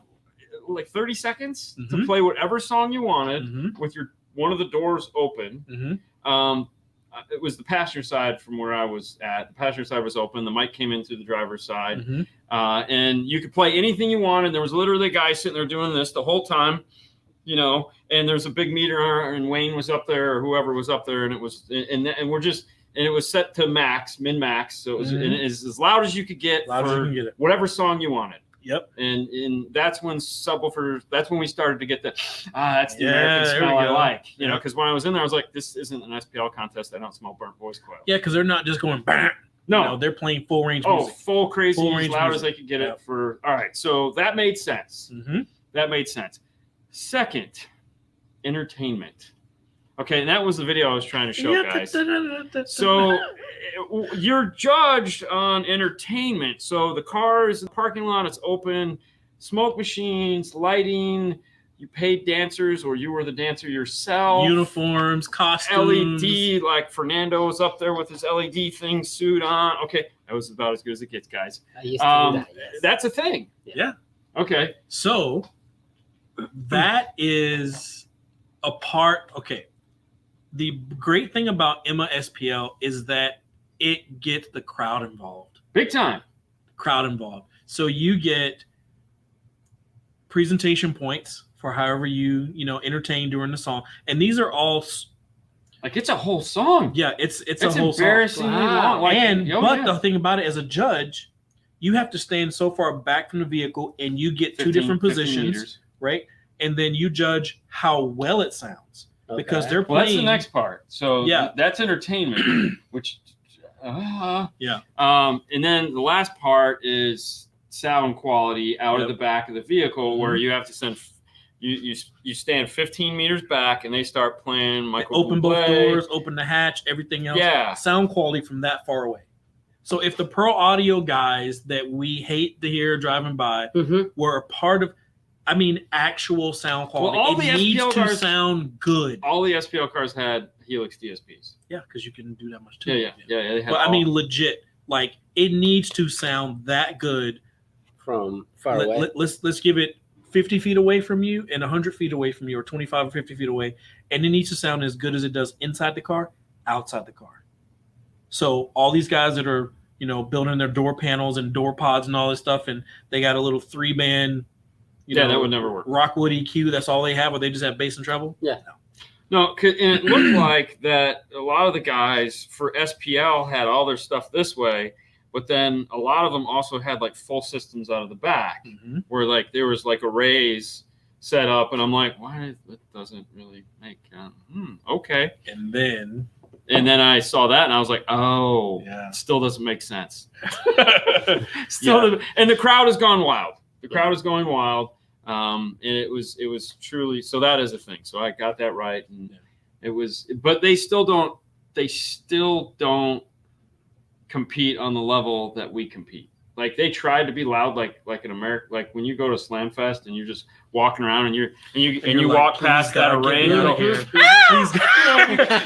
like 30 seconds to play whatever song you wanted with one of the doors open. It was the passenger side from where I was at. The passenger side was open. The mic came in through the driver's side. And you could play anything you wanted. There was literally a guy sitting there doing this the whole time, and there's a big meter, and Wayne was up there, or whoever was up there, and it was, and it was set to min max. So it was as loud as you could get for whatever song you wanted. Yep. And that's when subwoofers, that's when we started to get that's the American smell I like, because when I was in there, I was like, this isn't an SPL contest. I don't smell burnt voice coil. Yeah, because they're not just going, bang. No, they're playing full range music. Full crazy, as loud as they could get it for. All right, so that made sense. That made sense. Second, entertainment. Okay, and that was the video I was trying to show, guys. So you're judged on entertainment. So the cars, the parking lot, it's open, smoke machines, lighting. You paid dancers, or you were the dancer yourself. Uniforms, costumes. LED, like Fernando was up there with his LED thing, suit on. Okay, that was about as good as it gets, guys. I used to do that, yes. That's a thing. Yeah. Okay. So that is a part. Okay. The great thing about EMA SPL is that it gets the crowd involved. Big time. So you get presentation points for however you entertain during the song, and these are all like, it's a whole song. Yeah, it's a whole embarrassingly long. Like, the thing about it, as a judge, you have to stand so far back from the vehicle, and you get 2 different positions, right? And then you judge how well it sounds, because they're playing. Well, that's the next part. So that's entertainment, which and then the last part is sound quality out of the back of the vehicle, where you have to send. You stand 15 meters back, and they start playing Michael open Bublé. Both doors, open the hatch, everything else. Yeah. Sound quality from that far away. So if the Pro Audio guys that we hate to hear driving by were a part of, actual sound quality, all it the needs SPL to cars, sound good. All the SPL cars had Helix DSPs. Yeah, because you can do that much too. Yeah. They had but legit, like, it needs to sound that good from far away. Let's give it 50 feet away from you and 100 feet away from you, or 25 or 50 feet away, and it needs to sound as good as it does inside the car, outside the car. So all these guys that are, building their door panels and door pods and all this stuff, and they got a little 3-band, that would never work. Rockwood EQ, that's all they have, or they just have bass and treble? Yeah. No, and it looked like that a lot of the guys for SPL had all their stuff this way, but then a lot of them also had like full systems out of the back, where like there was like arrays set up, and I'm like, why? That doesn't really make okay. And then I saw that, and I was like, oh, it still doesn't make sense. And the crowd has gone wild. The crowd is going wild, and it was truly, so that is a thing. So I got that right, and it was, but they still don't compete on the level that we compete. Like, they tried to be loud, like in America, like when you go to Slam Fest and you're just walking around and you like, walk past that array,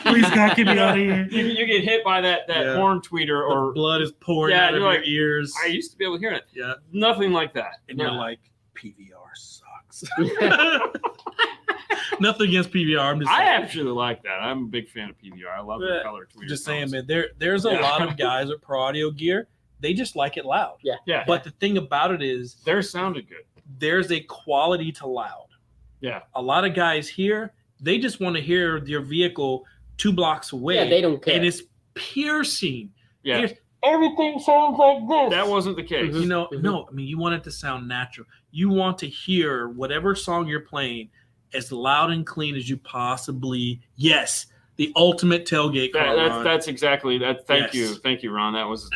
please God, get me out of here. You get hit by that horn tweeter, or the blood is pouring out of your ears. I used to be able to hear it. Yeah, nothing like that. And you're like, PVR sucks. Nothing against PVR. I'm just saying. I actually like that. I'm a big fan of PVR. I love the color tweeter. Just saying, man. There's a lot of guys with Pro Audio gear. They just like it loud. Yeah. But the thing about it is, theirs sounded good. There's a quality to loud. Yeah. A lot of guys here, they just want to hear your vehicle 2 blocks away. Yeah, they don't care. And it's piercing. Yeah. everything sounds like this. That wasn't the case. You know, no, I mean, you want it to sound natural. You want to hear whatever song you're playing as loud and clean as you possibly. Yes, the ultimate tailgate car. That's exactly that. Thank Yes. you, Ron. That was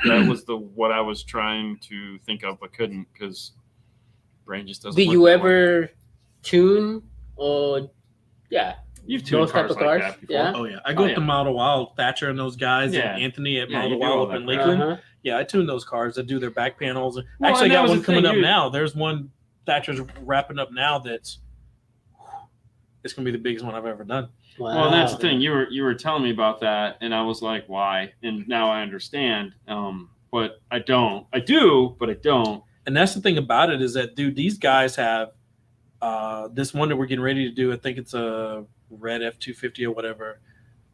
the what I was trying to think of, but couldn't because brain just doesn't. Did work you that way. ever tune or You've tuned those type cars of like cars? that before. Yeah. Oh yeah, I go up to Mile to Wild, Thatcher and those guys, Yeah. and Anthony at Yeah, Mile you to do all Wild up that in crap. Lakeland. Uh-huh. Yeah, I tune those cars that do their back panels. Well, Actually, and I that got was one the coming thing, up you- now. There's one Thatcher's wrapping up now that's it's gonna be the biggest one I've ever done. Wow. Well, that's the thing. You were telling me about that, and I was like, why? And now I understand. But I don't. I do, but I don't. And that's the thing about it is that, dude, these guys have this one that we're getting ready to do. I think it's a red F-250 or whatever.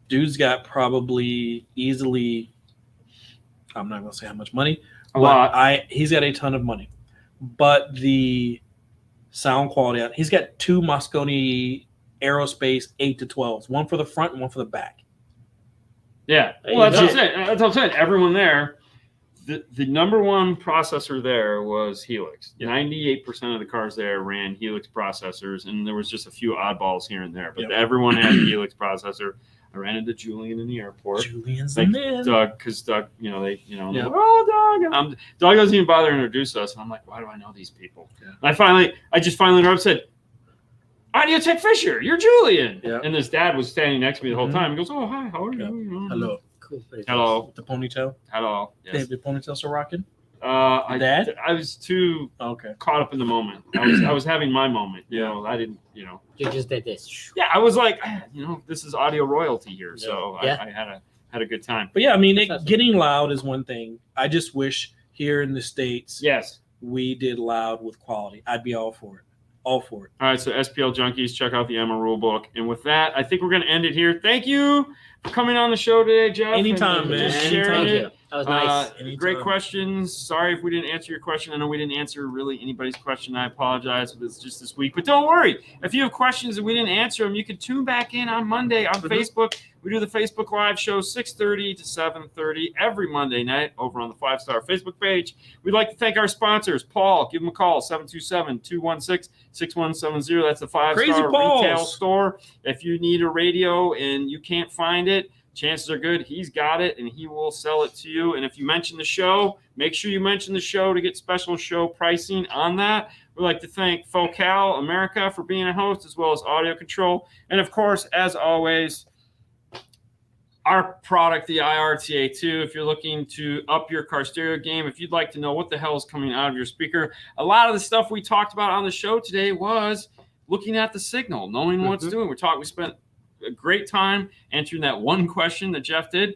Dude's got probably easily, I'm not going to say how much money, A lot. He's got a ton of money. But the sound quality, he's got two Moscone Aerospace 8 to 12s, one for the front and one for the back. Yeah. There Well, you that's what I'm go. saying. That's what I'm saying. Everyone there, the number one processor there was Helix. Yep. 98% of the cars there ran Helix processors, and there was just a few oddballs here and there. But Yep. everyone had a Helix processor. I ran into Julian in the airport. Julian's the Like man. Doug, because Doug, you know, Yeah. oh, Doug. And Doug doesn't even bother to introduce us. And I'm like, why do I know these people? Yeah. And I just finally interrupted, said, Audio Tech Fisher, you're Julian. Yeah. And this dad was standing next to me the whole Mhm. time. He goes, oh, hi, how are Yeah. you? You know, Hello. Cool. Hello. With the ponytail. Hello. They Yes. have the ponytail still rocking? Dad? I was too Okay. caught up in the moment. I was having my moment. You know, I didn't, you know. You just did this. Yeah, I was like, you know, this is audio royalty here. So Yeah. I had a good time. But yeah, I mean, That's awesome. getting loud is one thing. I just wish here in the States Yes. we did loud with quality. I'd be all for it. All for it. All right, so SPL Junkies, check out the Emma rule book. And with that, I think we're going to end it here. Thank you for coming on the show today, Jeff. Anytime, and man. just Anytime. sharing Thank it. you. That was nice. Anytime. Great questions. Sorry if we didn't answer your question. I know we didn't answer really anybody's question. I apologize if it's just this week. But don't worry. If you have questions and we didn't answer them, you can tune back in on Monday on Facebook. We do the Facebook Live show 6:30 to 7:30 every Monday night over on the 5-Star Facebook page. We'd like to thank our sponsors. Paul, give them a call, 727-216-6170. That's the 5-Star Crazy retail Paul's. store. If you need a radio and you can't find it, chances are good he's got it and he will sell it to you. And if you mention the show, make sure you mention the show to get special show pricing on that. We'd like to thank Focal America for being a host, as well as Audio Control. And of course, as always, our product, the IRTA2. If you're looking to up your car stereo game, if you'd like to know what the hell is coming out of your speaker, a lot of the stuff we talked about on the show today was looking at the signal, knowing what it's doing. We spent a great time answering that one question that Jeff did.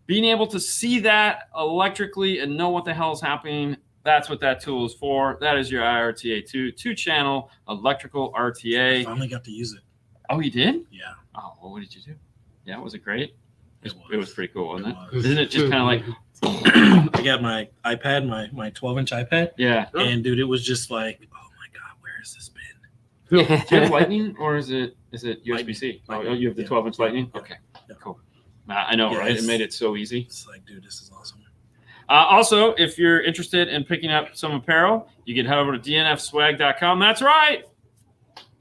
Being able to see that electrically and know what the hell is happening, that's what that tool is for. That is your IRTA2 2-channel electrical I RTA. finally got to use it. Oh, you did? Yeah. Oh, well, what did you do? Yeah, was it great? It It was pretty cool, wasn't it? was. Isn't it just kind of like, I got my iPad, my 12-inch iPad, yeah. and dude, it was just like, oh my god, where has this been? Do you have Lightning or is it USB-C? Oh, Lightning. you have the Yeah. 12-inch Lightning? Yeah. Okay, Yeah. cool. I know, Yeah, right? It it's- made it so easy. It's like, dude, this is awesome. Also, if you're interested in picking up some apparel, you can head over to dnfswag.com. That's right.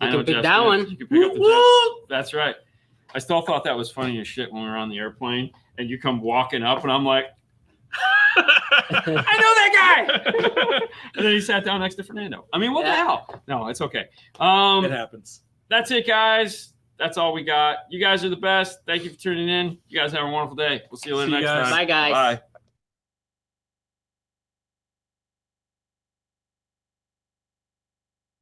I You know can pick Jeff that Smith. one. You can pick up the Woo! Jeff. That's right. I still thought that was funny as shit when we were on the airplane and you come walking up and I'm like, I know that guy. And then he sat down next to Fernando. I mean, what the Yeah. hell? No, it's okay. It happens. That's it, guys. That's all we got. You guys are the best. Thank you for tuning in. You guys have a wonderful day. We'll see you later See you next guys. time. Bye, guys. Bye.